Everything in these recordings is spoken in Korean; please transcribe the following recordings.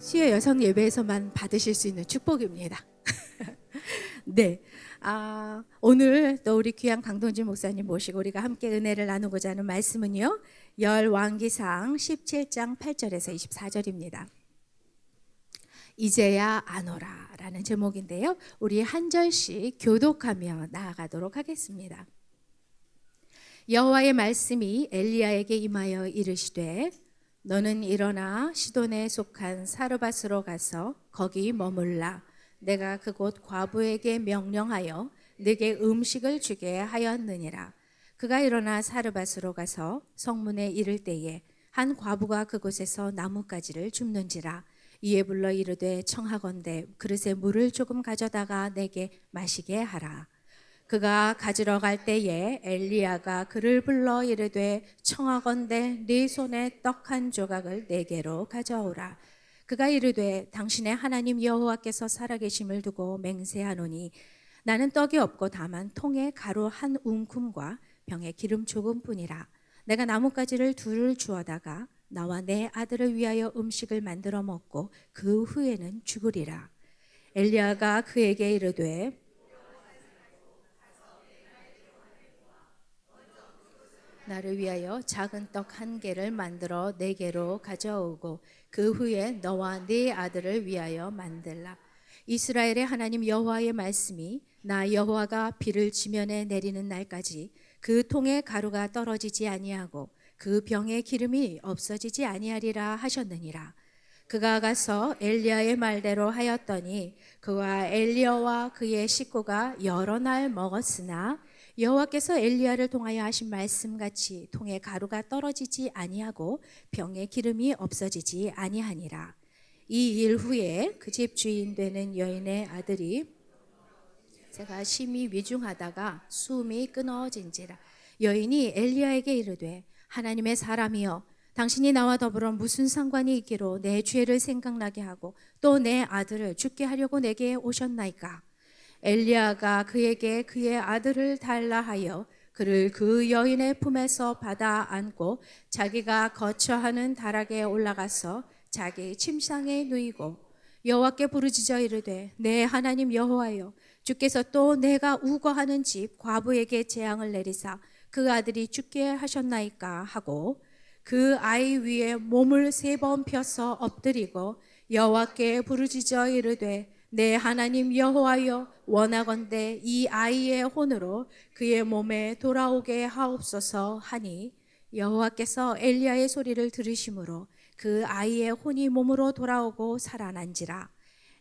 수요 여성 예배에서만 받으실 수 있는 축복입니다. 네. 오늘 또 우리 귀한 강동진 목사님 모시고 우리가 함께 은혜를 나누고자 하는 말씀은요. 열왕기상 17장 8절에서 24절입니다. 이제야 아노라 라는 제목인데요. 우리 한 절씩 교독하며 나아가도록 하겠습니다. 여호와의 말씀이 엘리야에게 임하여 이르시되 너는 일어나 시돈에 속한 사르밧으로 가서 거기 머물라. 내가 그곳 과부에게 명령하여 네게 음식을 주게 하였느니라. 그가 일어나 사르밧으로 가서 성문에 이를 때에 한 과부가 그곳에서 나뭇가지를 줍는지라. 이에 불러 이르되 청하건대 그릇에 물을 조금 가져다가 내게 마시게 하라. 그가 가지러 갈 때에 엘리야가 그를 불러 이르되 청하건대 네 손에 떡 한 조각을 내게로 가져오라. 그가 이르되 당신의 하나님 여호와께서 살아계심을 두고 맹세하노니 나는 떡이 없고 다만 통에 가루 한 움큼과 병에 기름 조금뿐이라. 내가 나뭇가지를 둘을 주어다가 나와 내 아들을 위하여 음식을 만들어 먹고 그 후에는 죽으리라. 엘리야가 그에게 이르되 나를 위하여 작은 떡 한 개를 만들어 내게로 가져오고 그 후에 너와 네 아들을 위하여 만들라. 이스라엘의 하나님 여호와의 말씀이 나 여호와가 비를 지면에 내리는 날까지 그 통에 가루가 떨어지지 아니하고 그 병에 기름이 없어지지 아니하리라 하셨느니라. 그가 가서 엘리야의 말대로 하였더니 그와 엘리야와 그의 식구가 여러 날 먹었으나 여호와께서 엘리야를 통하여 하신 말씀같이 통에 가루가 떨어지지 아니하고 병에 기름이 없어지지 아니하니라. 이 일 후에 그 집 주인 되는 여인의 아들이 제가 심히 위중하다가 숨이 끊어진지라. 여인이 엘리야에게 이르되 하나님의 사람이여 당신이 나와 더불어 무슨 상관이 있기로 내 죄를 생각나게 하고 또 내 아들을 죽게 하려고 내게 오셨나이까. 엘리야가 그에게 그의 아들을 달라 하여 그를 그 여인의 품에서 받아 안고 자기가 거처하는 다락에 올라가서 자기 침상에 누이고 여호와께 부르짖어 이르되 내 하나님 여호와여 주께서 또 내가 우거하는 집 과부에게 재앙을 내리사 그 아들이 죽게 하셨나이까 하고 그 아이 위에 몸을 3번 펴서 엎드리고 여호와께 부르짖어 이르되 내 하나님 여호와여 원하건대 이 아이의 혼으로 그의 몸에 돌아오게 하옵소서 하니 여호와께서 엘리야의 소리를 들으심으로 그 아이의 혼이 몸으로 돌아오고 살아난지라.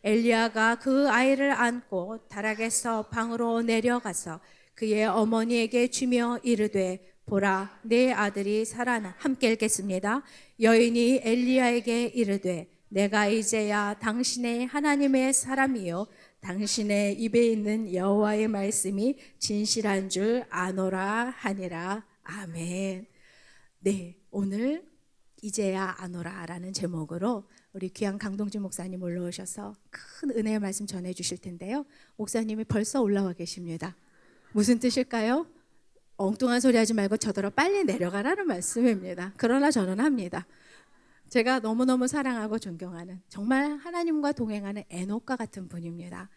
엘리야가 그 아이를 안고 다락에서 방으로 내려가서 그의 어머니에게 주며 이르되 보라 내 아들이 살아나. 함께 읽겠습니다. 여인이 엘리야에게 이르되 내가 이제야 당신의 하나님의 사람이요 당신의 입에 있는 여호와의 말씀이 진실한 줄 아노라 하니라. 아멘. 네, 오늘 이제야 아노라라는 제목으로 우리 귀한 강동진 목사님 올라오셔서 큰 은혜의 말씀 전해 주실 텐데요. 목사님이 벌써 올라와 계십니다. 무슨 뜻일까요? 엉뚱한 소리 하지 말고 저더러 빨리 내려가라는 말씀입니다. 그러나 저는 합니다. 제가 너무너무 사랑하고 존경하는 정말 하나님과 동행하는 에녹과 같은 분입니다.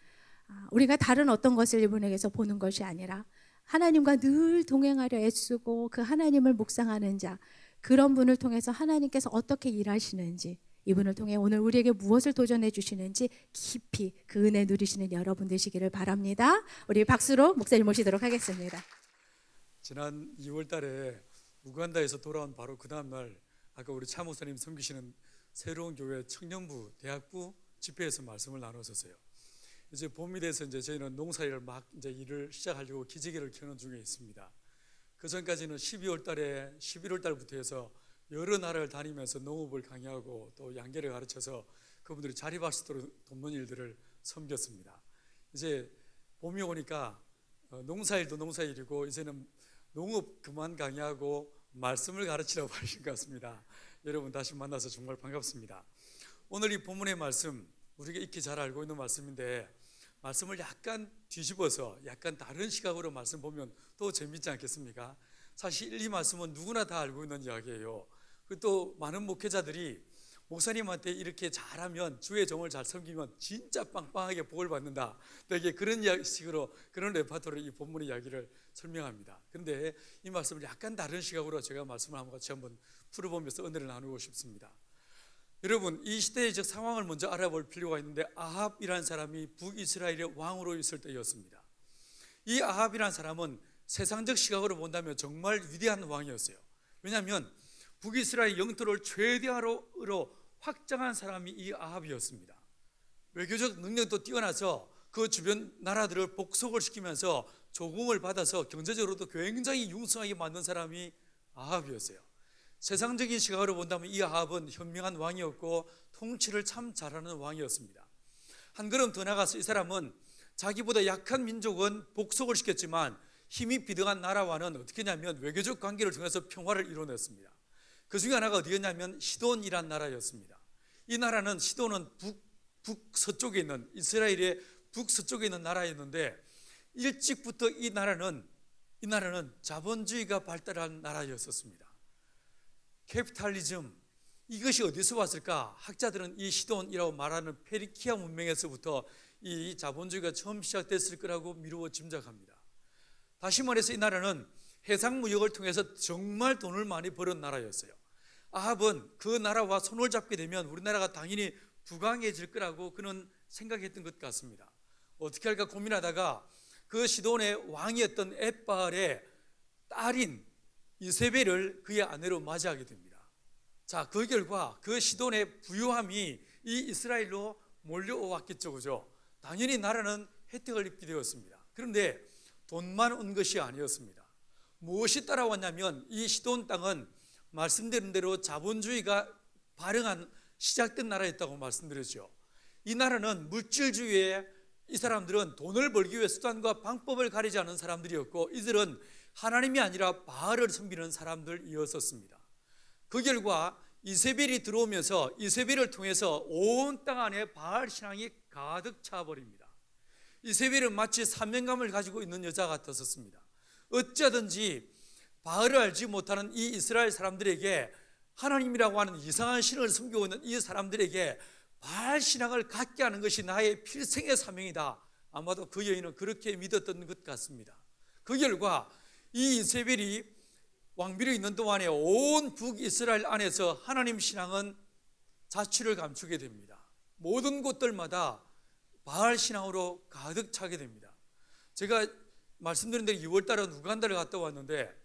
우리가 다른 어떤 것을 이분에게서 보는 것이 아니라 하나님과 늘 동행하려 애쓰고 그 하나님을 묵상하는 자, 그런 분을 통해서 하나님께서 어떻게 일하시는지, 이분을 통해 오늘 우리에게 무엇을 도전해 주시는지 깊이 그 은혜 누리시는 여러분 되시기를 바랍니다. 우리 박수로 목사님 모시도록 하겠습니다. 지난 2월 달에 우간다에서 돌아온 바로 그 다음 날 아까 우리 차 목사님 섬기시는 새로운 교회 청년부 대학부 집회에서 말씀을 나눴었어요. 이제 봄이 돼서 이제 저희는 농사일을 막 이제 일을 시작하려고 기지개를 켜는 중에 있습니다. 그 전까지는 12월 달에 11월 달부터 해서 여러 나라를 다니면서 농업을 강의하고 또 양계를 가르쳐서 그분들이 자립학습도록 돕는 일들을 섬겼습니다. 이제 봄이 오니까 농사일도 농사일이고 이제는 농업 그만 강의하고 말씀을 가르치라고 하신 것 같습니다. 여러분 다시 만나서 정말 반갑습니다. 오늘 이 본문의 말씀 우리가 익히 잘 알고 있는 말씀인데 말씀을 약간 뒤집어서 약간 다른 시각으로 말씀 보면 또 재밌지 않겠습니까? 사실 이 말씀은 누구나 다 알고 있는 이야기예요. 또 많은 목회자들이 목사님한테 이렇게 잘하면, 주의 종을 잘 섬기면 진짜 빵빵하게 복을 받는다. 되게 그런 식으로, 그런 레파토로 이 본문의 이야기를 설명합니다. 그런데 이 말씀을 약간 다른 시각으로 제가 말씀을 같이 한번 풀어보면서 은혜를 나누고 싶습니다. 여러분, 이 시대의 상황을 먼저 알아볼 필요가 있는데, 아합이라는 사람이 북이스라엘의 왕으로 있을 때였습니다. 이 아합이라는 사람은 세상적 시각으로 본다면 정말 위대한 왕이었어요. 왜냐하면 북이스라엘 영토를 최대한으로 확장한 사람이 이 아합이었습니다. 외교적 능력도 뛰어나서 그 주변 나라들을 복속을 시키면서 조공을 받아서 경제적으로도 굉장히 융성하게 만든 사람이 아합이었어요. 세상적인 시각으로 본다면 이 아합은 현명한 왕이었고 통치를 참 잘하는 왕이었습니다. 한 걸음 더 나가서 이 사람은 자기보다 약한 민족은 복속을 시켰지만 힘이 비등한 나라와는 어떻게 했냐면 외교적 관계를 통해서 평화를 이뤄냈습니다. 그 중에 하나가 어디였냐면 시돈이란 나라였습니다. 이 나라는, 시돈은 북서쪽에 있는, 이스라엘의 북서쪽에 있는 나라였는데, 일찍부터 이 나라는 자본주의가 발달한 나라였었습니다. 캐피탈리즘, 이것이 어디서 왔을까? 학자들은 이 시돈이라고 말하는 페리키아 문명에서부터 이 자본주의가 처음 시작됐을 거라고 미루어 짐작합니다. 다시 말해서 이 나라는 해상무역을 통해서 정말 돈을 많이 버는 나라였어요. 아합은 그 나라와 손을 잡게 되면 우리나라가 당연히 부강해질 거라고 그는 생각했던 것 같습니다. 어떻게 할까 고민하다가 그 시돈의 왕이었던 엣바알의 딸인 이세벨을 그의 아내로 맞이하게 됩니다. 자, 그 결과 그 시돈의 부유함이 이 이스라엘로 몰려왔겠죠, 그죠? 당연히 나라는 혜택을 입게 되었습니다. 그런데 돈만 온 것이 아니었습니다. 무엇이 따라왔냐면, 이 시돈 땅은 말씀드린 대로 자본주의가 시작된 나라였다고 말씀드렸죠. 이 나라는 물질주의에, 이 사람들은 돈을 벌기 위해 수단과 방법을 가리지 않은 사람들이었고, 이들은 하나님이 아니라 바알을 섬기는 사람들이었습니다. 그 결과 이세벨이 들어오면서 이세벨을 통해서 온 땅 안에 바알 신앙이 가득 차버립니다. 이세벨은 마치 사명감을 가지고 있는 여자 같았었습니다. 어찌하든지 바알을 알지 못하는 이 이스라엘 사람들에게, 하나님이라고 하는 이상한 신을 섬기고 있는 이 사람들에게 바알 신앙을 갖게 하는 것이 나의 필생의 사명이다. 아마도 그 여인은 그렇게 믿었던 것 같습니다. 그 결과 이 이세벨이 왕비로 있는 동안에 온 북이스라엘 안에서 하나님 신앙은 자취를 감추게 됩니다. 모든 곳들마다 바알 신앙으로 가득 차게 됩니다. 제가 말씀드린 대로 6월 달에 우간다를 갔다 왔는데,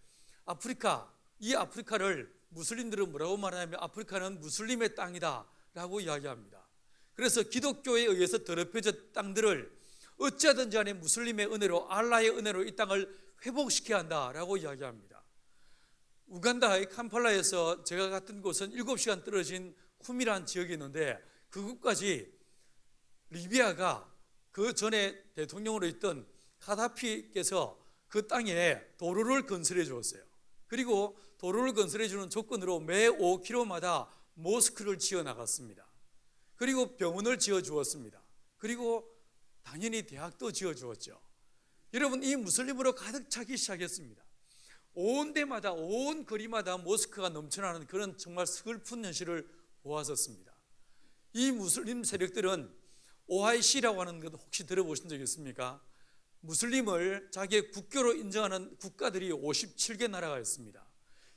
이 아프리카를 무슬림들은 뭐라고 말하냐면 아프리카는 무슬림의 땅이다 라고 이야기합니다. 그래서 기독교에 의해서 더럽혀진 땅들을 어찌하든지 간에 무슬림의 은혜로, 알라의 은혜로 이 땅을 회복시켜야 한다라고 이야기합니다. 우간다의 캄팔라에서 제가 갔던 곳은 7시간 떨어진 쿰이라는 지역이 있는데, 그곳까지 리비아가 그 전에 대통령으로 있던 카다피께서 그 땅에 도로를 건설해 주었어요. 그리고 도로를 건설해 주는 조건으로 매 5km마다 모스크를 지어 나갔습니다. 그리고 병원을 지어 주었습니다. 그리고 당연히 대학도 지어 주었죠. 여러분, 이 무슬림으로 가득 차기 시작했습니다. 온 데마다, 온 거리마다 모스크가 넘쳐나는 그런 정말 슬픈 현실을 보았었습니다. 이 무슬림 세력들은 OIC라고 하는 것 혹시 들어보신 적 있습니까? 무슬림을 자기의 국교로 인정하는 국가들이 57개 나라가 있습니다.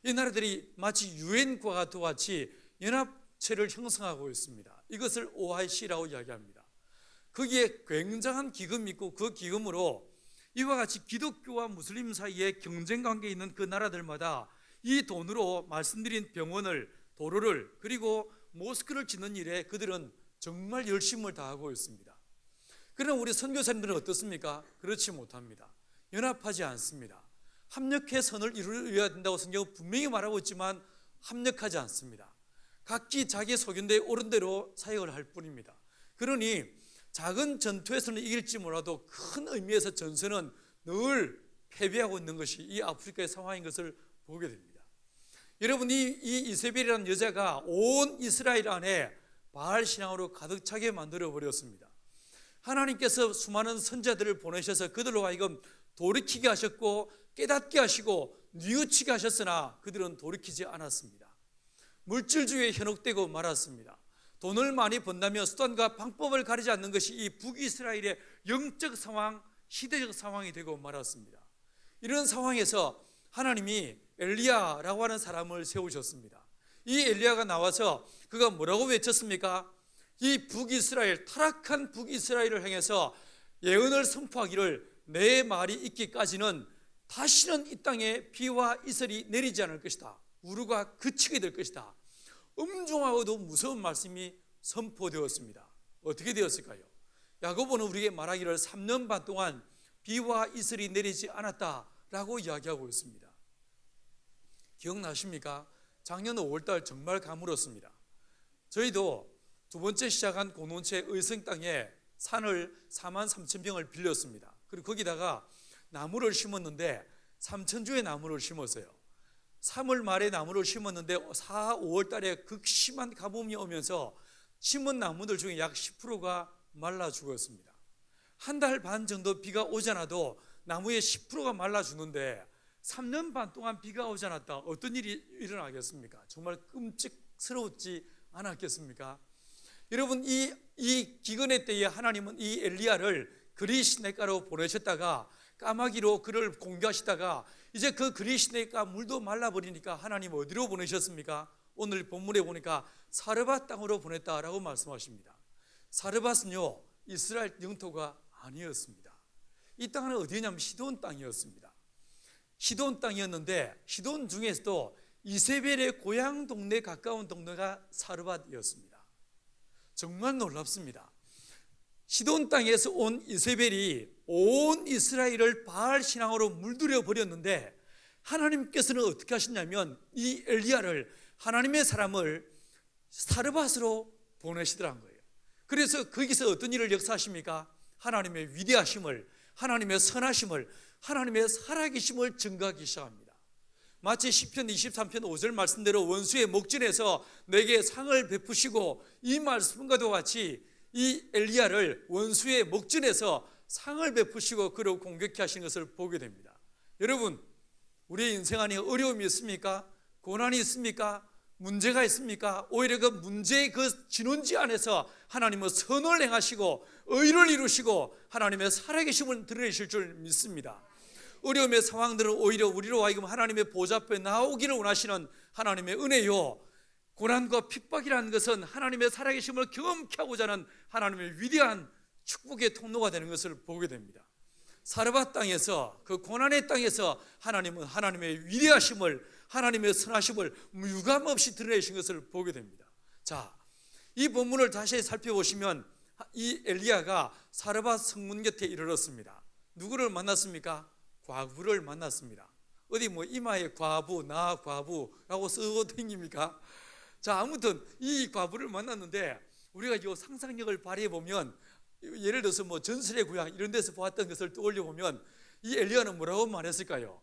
이 나라들이 마치 유엔과 같이 연합체를 형성하고 있습니다. 이것을 OIC라고 이야기합니다. 거기에 굉장한 기금이 있고, 그 기금으로 이와 같이 기독교와 무슬림 사이에 경쟁 관계에 있는 그 나라들마다 이 돈으로 말씀드린 병원을, 도로를, 그리고 모스크를 짓는 일에 그들은 정말 열심을 다하고 있습니다. 그러나 우리 선교사님들은 어떻습니까? 그렇지 못합니다. 연합하지 않습니다. 합력해 선을 이루어야 된다고 성경은 분명히 말하고 있지만 합력하지 않습니다. 각기 자기 소견대에 옳은 대로 사역을 할 뿐입니다. 그러니 작은 전투에서는 이길지 몰라도 큰 의미에서 전선은 늘 패배하고 있는 것이 이 아프리카의 상황인 것을 보게 됩니다. 여러분, 이 이세벨이라는 여자가 온 이스라엘 안에 바알 신앙으로 가득 차게 만들어 버렸습니다. 하나님께서 수많은 선자들을 보내셔서 그들로 하여금 돌이키게 하셨고 깨닫게 하시고 뉘우치게 하셨으나 그들은 돌이키지 않았습니다. 물질주의에 현혹되고 말았습니다. 돈을 많이 번다면 수단과 방법을 가리지 않는 것이 이 북이스라엘의 영적 상황, 시대적 상황이 되고 말았습니다. 이런 상황에서 하나님이 엘리야라고 하는 사람을 세우셨습니다. 이 엘리야가 나와서 그가 뭐라고 외쳤습니까? 이 북이스라엘, 타락한 북이스라엘을 향해서 예언을 선포하기를 내 말이 있기까지는 다시는 이 땅에 비와 이슬이 내리지 않을 것이다. 우루가 그치게 될 것이다. 엄중하고도 무서운 말씀이 선포되었습니다. 어떻게 되었을까요? 야고보는 우리에게 말하기를 3년 반 동안 비와 이슬이 내리지 않았다라고 이야기하고 있습니다. 기억나십니까? 작년 5월달 정말 가물었습니다. 저희도 두 번째 시작한 공동체 의성 땅에 산을 4만 3천 평을 빌렸습니다. 그리고 거기다가 나무를 심었는데 3천주의 나무를 심었어요. 3월 말에 나무를 심었는데 4, 5월 달에 극심한 가뭄이 오면서 심은 나무들 중에 약 10%가 말라 죽었습니다. 한 달 반 정도 비가 오지 않아도 나무의 10%가 말라 죽는데 3년 반 동안 비가 오지 않았다. 어떤 일이 일어나겠습니까? 정말 끔찍스러웠지 않았겠습니까? 여러분, 이 기근의 때에 하나님은 이 엘리야를 그리 시냇가로 보내셨다가 까마귀로 그를 공격하시다가 이제 그 그리 시냇가 물도 말라버리니까 하나님 어디로 보내셨습니까? 오늘 본문에 보니까 사르밧 땅으로 보냈다라고 말씀하십니다. 사르밧은요, 이스라엘 영토가 아니었습니다. 이 땅은 어디냐면 시돈 땅이었습니다. 시돈 땅이었는데 시돈 중에서도 이세벨의 고향 동네 가까운 동네가 사르밧이었습니다. 정말 놀랍습니다. 시돈 땅에서 온 이세벨이 온 이스라엘을 바알 신앙으로 물들여 버렸는데 하나님께서는 어떻게 하셨냐면 이 엘리야를 하나님의 사람을 사르밧으로 보내시더란 거예요. 그래서 거기서 어떤 일을 역사하십니까? 하나님의 위대하심을, 하나님의 선하심을, 하나님의 살아계심을 증거하기 시작합니다. 마치 시편 23편 5절 말씀대로 원수의 목전에서 내게 상을 베푸시고 이 말씀과도 같이 이 엘리야를 원수의 목전에서 상을 베푸시고 그를 공격해 하시는 것을 보게 됩니다. 여러분, 우리의 인생 안에 어려움이 있습니까? 고난이 있습니까? 문제가 있습니까? 오히려 그 문제의 그 진원지 안에서 하나님은 선을 행하시고 의를 이루시고 하나님의 살아계심을 드러내실 줄 믿습니다. 어려움의 상황들은 오히려 우리로 하여금 하나님의 보좌 앞에 나오기를 원하시는 하나님의 은혜요, 고난과 핍박이라는 것은 하나님의 살아계심을 경험케 하고자 하는 하나님의 위대한 축복의 통로가 되는 것을 보게 됩니다. 사르밧 땅에서, 그 고난의 땅에서 하나님은 하나님의 위대하심을, 하나님의 선하심을 유감없이 드러내신 것을 보게 됩니다. 자, 이 본문을 다시 살펴보시면 이 엘리야가 사르밧 성문 곁에 이르렀습니다. 누구를 만났습니까? 과부를 만났습니다. 어디 뭐 이마에 과부, 나 과부라고 쓰고 다닙니까? 자, 아무튼 이 과부를 만났는데 우리가 이 상상력을 발휘해 보면 예를 들어서 뭐 전설의 고향 이런 데서 보았던 것을 떠올려 보면 이 엘리야는 뭐라고 말했을까요?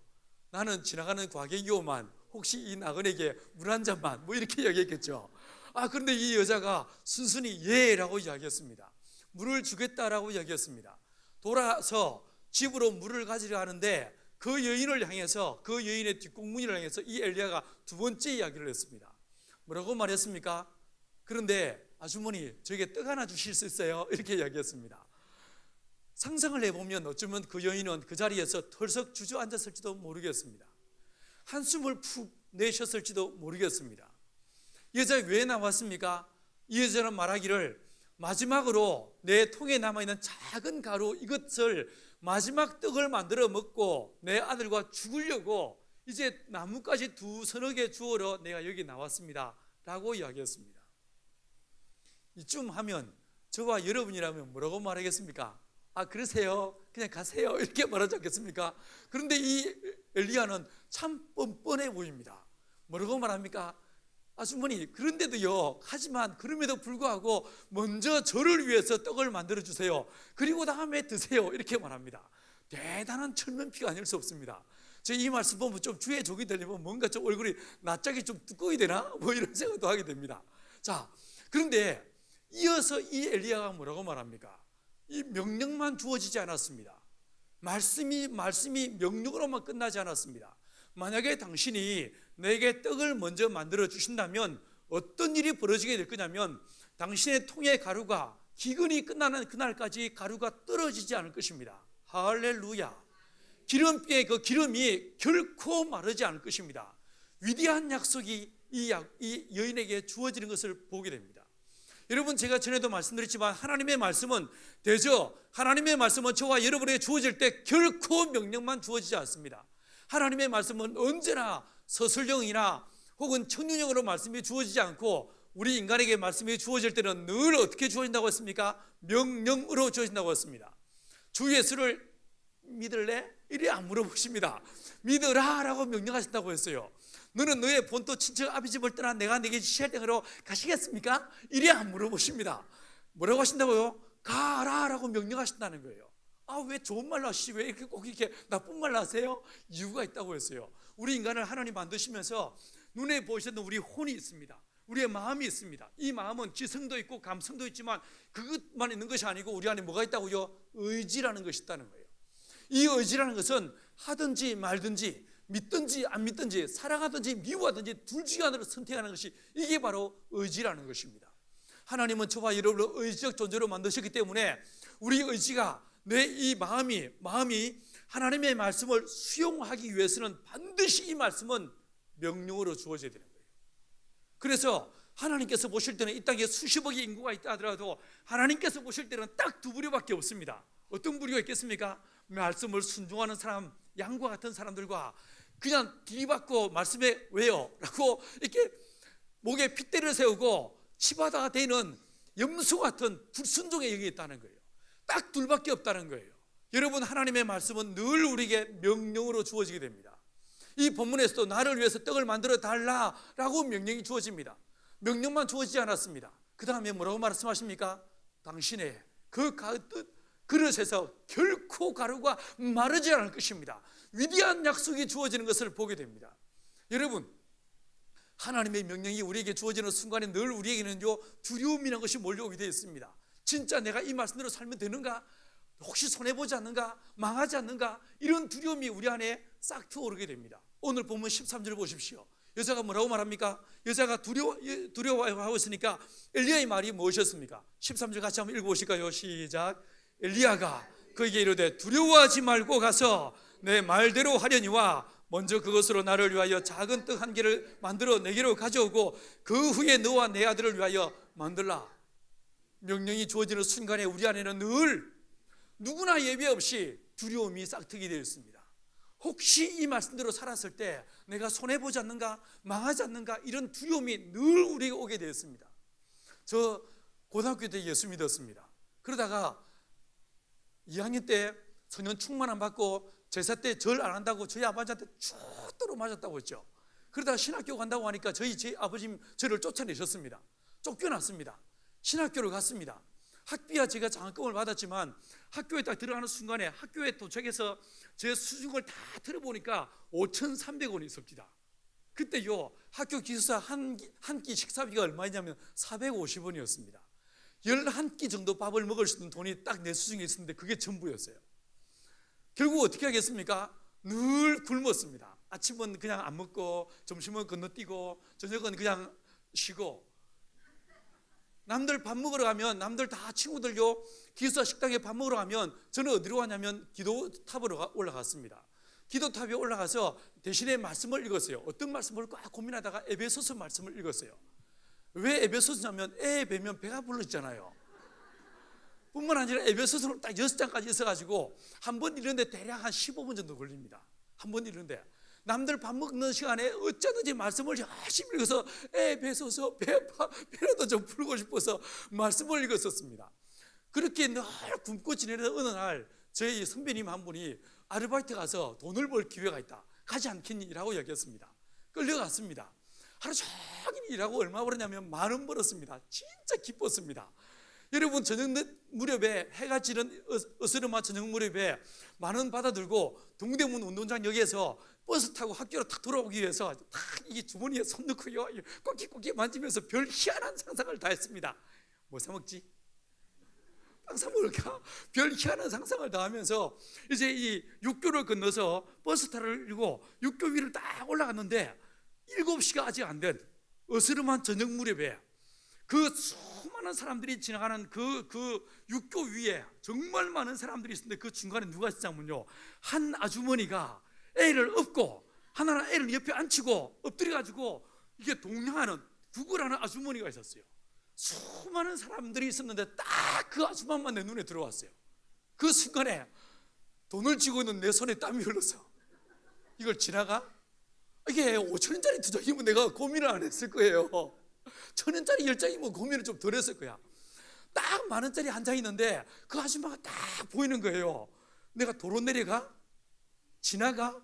나는 지나가는 과객이오만 혹시 이 나그네에게 물 한 잔만, 뭐 이렇게 이야기했겠죠. 그런데 이 여자가 순순히 예라고 이야기했습니다. 물을 주겠다라고 이야기했습니다. 돌아서 집으로 물을 가지려 하는데 그 여인을 향해서, 그 여인의 뒷공문을 향해서 이 엘리야가 두 번째 이야기를 했습니다. 뭐라고 말했습니까? 그런데 아주머니, 저에게 떡 하나 주실 수 있어요? 이렇게 이야기했습니다. 상상을 해보면 어쩌면 그 여인은 그 자리에서 털썩 주저앉았을지도 모르겠습니다. 한숨을 푹 내셨을지도 모르겠습니다. 이 여자 왜 나왔습니까? 이 여자는 말하기를 마지막으로 내 통에 남아있는 작은 가루 이것을 마지막 떡을 만들어 먹고 내 아들과 죽으려고 이제 나뭇가지 서너 개 주우러 내가 여기 나왔습니다 라고 이야기했습니다. 이쯤 하면 저와 여러분이라면 뭐라고 말하겠습니까? 그러세요? 그냥 가세요 이렇게 말하지 않겠습니까? 그런데 이 엘리야는 참 뻔뻔해 보입니다. 뭐라고 말합니까? 아주머니, 그런데도요, 하지만 그럼에도 불구하고 먼저 저를 위해서 떡을 만들어 주세요. 그리고 다음에 드세요. 이렇게 말합니다. 대단한 철면피가 아닐 수 없습니다. 제가 이 말씀 보면 좀 주의 종이 되려면 뭔가 좀 얼굴이 낯짝이 좀 두꺼워야 되나? 뭐 이런 생각도 하게 됩니다. 자, 그런데 이어서 이 엘리야가 뭐라고 말합니까? 이 명령만 주어지지 않았습니다. 말씀이 명령으로만 끝나지 않았습니다. 만약에 당신이 내게 떡을 먼저 만들어 주신다면 어떤 일이 벌어지게 될 거냐면 당신의 통의 가루가 기근이 끝나는 그날까지 가루가 떨어지지 않을 것입니다. 할렐루야. 기름병의 그 기름이 결코 마르지 않을 것입니다. 위대한 약속이 이 여인에게 주어지는 것을 보게 됩니다. 여러분, 제가 전에도 말씀드렸지만 하나님의 말씀은 되죠. 하나님의 말씀은 저와 여러분에게 주어질 때 결코 명령만 주어지지 않습니다. 하나님의 말씀은 언제나 서술형이나 혹은 청륜형으로 말씀이 주어지지 않고 우리 인간에게 말씀이 주어질 때는 늘 어떻게 주어진다고 했습니까? 명령으로 주어진다고 했습니다. 주 예수를 믿을래? 이래 안 물어보십니다. 믿으라 라고 명령하신다고 했어요. 너는 너의 본토 친척 아비 집을 떠나 내가 네게 지시할 땅으로 가시겠습니까? 이래 안 물어보십니다. 뭐라고 하신다고요? 가라 라고 명령하신다는 거예요. 왜 좋은 말로 하시지 왜 이렇게 꼭 이렇게 나쁜 말로 하세요? 이유가 있다고 했어요. 우리 인간을 하나님 만드시면서 눈에 보이셨던 우리 혼이 있습니다. 우리의 마음이 있습니다. 이 마음은 지성도 있고 감성도 있지만 그것만 있는 것이 아니고 우리 안에 뭐가 있다고요? 의지라는 것이 있다는 거예요. 이 의지라는 것은 하든지 말든지 믿든지 안 믿든지 사랑하든지 미워하든지 둘 중에 하나를 선택하는 것이 이게 바로 의지라는 것입니다. 하나님은 저와 여러분을 의지적 존재로 만드셨기 때문에 우리 의지가 내 이 마음이 하나님의 말씀을 수용하기 위해서는 반드시 이 말씀은 명령으로 주어져야 되는 거예요. 그래서 하나님께서 보실 때는 이 땅에 수십억의 인구가 있다 하더라도 하나님께서 보실 때는 딱 두 부류밖에 없습니다. 어떤 부류가 있겠습니까? 말씀을 순종하는 사람, 양과 같은 사람들과 그냥 들이받고 말씀에 왜요? 라고 이렇게 목에 핏대를 세우고 치바다가 되는 염소 같은 불순종의 영이 있다는 거예요. 딱 둘밖에 없다는 거예요. 여러분, 하나님의 말씀은 늘 우리에게 명령으로 주어지게 됩니다. 이 본문에서도 나를 위해서 떡을 만들어 달라라고 명령이 주어집니다. 명령만 주어지지 않았습니다. 그 다음에 뭐라고 말씀하십니까? 당신의 그 그릇에서 결코 가루가 마르지 않을 것입니다. 위대한 약속이 주어지는 것을 보게 됩니다. 여러분, 하나님의 명령이 우리에게 주어지는 순간에 늘 우리에게는요 두려움이라는 것이 몰려오게 되어 있습니다. 진짜 내가 이 말씀대로 살면 되는가? 혹시 손해보지 않는가? 망하지 않는가? 이런 두려움이 우리 안에 싹 트오르게 됩니다. 오늘 본문 13절 보십시오. 여자가 뭐라고 말합니까? 여자가 두려워하고 있으니까 엘리야의 말이 무엇이었습니까? 13절 같이 한번 읽어보실까요? 시작. 엘리야가 그에게 이르되 두려워하지 말고 가서 내 말대로 하려니와 먼저 그것으로 나를 위하여 작은 떡 한 개를 만들어 내게로 가져오고 그 후에 너와 내 아들을 위하여 만들라. 명령이 주어지는 순간에 우리 안에는 늘 누구나 예배 없이 두려움이 싹트게 되어 있습니다. 혹시 이 말씀대로 살았을 때 내가 손해보지 않는가? 망하지 않는가? 이런 두려움이 늘 우리에게 오게 되었습니다. 저 고등학교 때 예수 믿었습니다. 그러다가 2학년 때 성령 충만 안 받고 제사 때 절 안 한다고 저희 아버지한테 죽도록 맞았다고 했죠. 그러다가 신학교 간다고 하니까 저희 아버지 저를 쫓아내셨습니다. 쫓겨났습니다. 신학교를 갔습니다. 학비야 제가 장학금을 받았지만 학교에 딱 들어가는 순간에 학교에 도착해서 제 수중을 다 들어보니까 5,300원이 있습니다. 그때요 학교 기숙사 한 끼 식사비가 얼마냐면 450원이었습니다. 11끼 정도 밥을 먹을 수 있는 돈이 딱 내 수중에 있었는데 그게 전부였어요. 결국 어떻게 하겠습니까? 늘 굶었습니다. 아침은 그냥 안 먹고 점심은 건너뛰고 저녁은 그냥 쉬고 남들 밥 먹으러 가면 남들 다 친구들요 기숙사 식당에 밥 먹으러 가면 저는 어디로 가냐면 기도탑으로 올라갔습니다. 기도탑에 올라가서 대신에 말씀을 읽었어요. 어떤 말씀을 꽉 고민하다가 에베소서 말씀을 읽었어요. 왜 에베소서냐면 에 배면 배가 불렀잖아요. 뿐만 아니라 에베소서는 딱 6장까지 있어가지고 한 번 읽는데 대략 한 15분 정도 걸립니다. 한 번 읽는데 남들 밥 먹는 시간에 어쩌든지 말씀을 열심히 읽어서 에베소서 배라도 좀 풀고 싶어서 말씀을 읽었었습니다. 그렇게 늘 굶고 지내는 어느 날 저희 선배님 한 분이 아르바이트 가서 돈을 벌 기회가 있다. 가지 않겠니라고 얘기했습니다. 끌려갔습니다. 하루 종일 일하고 얼마 벌었냐면 10,000원 벌었습니다. 진짜 기뻤습니다. 여러분 저녁 무렵에 해가 지는 어스름한 저녁 무렵에 10,000원 받아들고 동대문 운동장역에서 버스 타고 학교로 탁 돌아오기 위해서 탁 이 주머니에 손 넣고요 꺾기 만지면서 별 희한한 상상을 다 했습니다. 뭐 사 먹지? 빵 사 먹을까? 별 희한한 상상을 다 하면서 이제 이 육교를 건너서 버스 타려고 육교 위를 딱 올라갔는데 7시가 아직 안 된 어스름한 저녁 무렵에 그 수많은 사람들이 지나가는 그 육교 위에 정말 많은 사람들이 있었는데 그 중간에 누가 있었냐면요, 한 아주머니가 애를 업고 하나는 애를 옆에 앉히고 엎드려가지고 이게 동냥하는 구걸하는 아주머니가 있었어요. 수많은 사람들이 있었는데 딱 그 아줌마만 내 눈에 들어왔어요. 그 순간에 돈을 쥐고 있는 내 손에 땀이 흘렀어. 이걸 지나가? 이게 5천원짜리 2장이면 내가 고민을 안 했을 거예요. 1,000원짜리 10장이면 고민을 좀 덜 했을 거야. 딱 10,000원짜리 한 장 있는데 그 아줌마가 딱 보이는 거예요. 내가 도로 내려가? 지나가?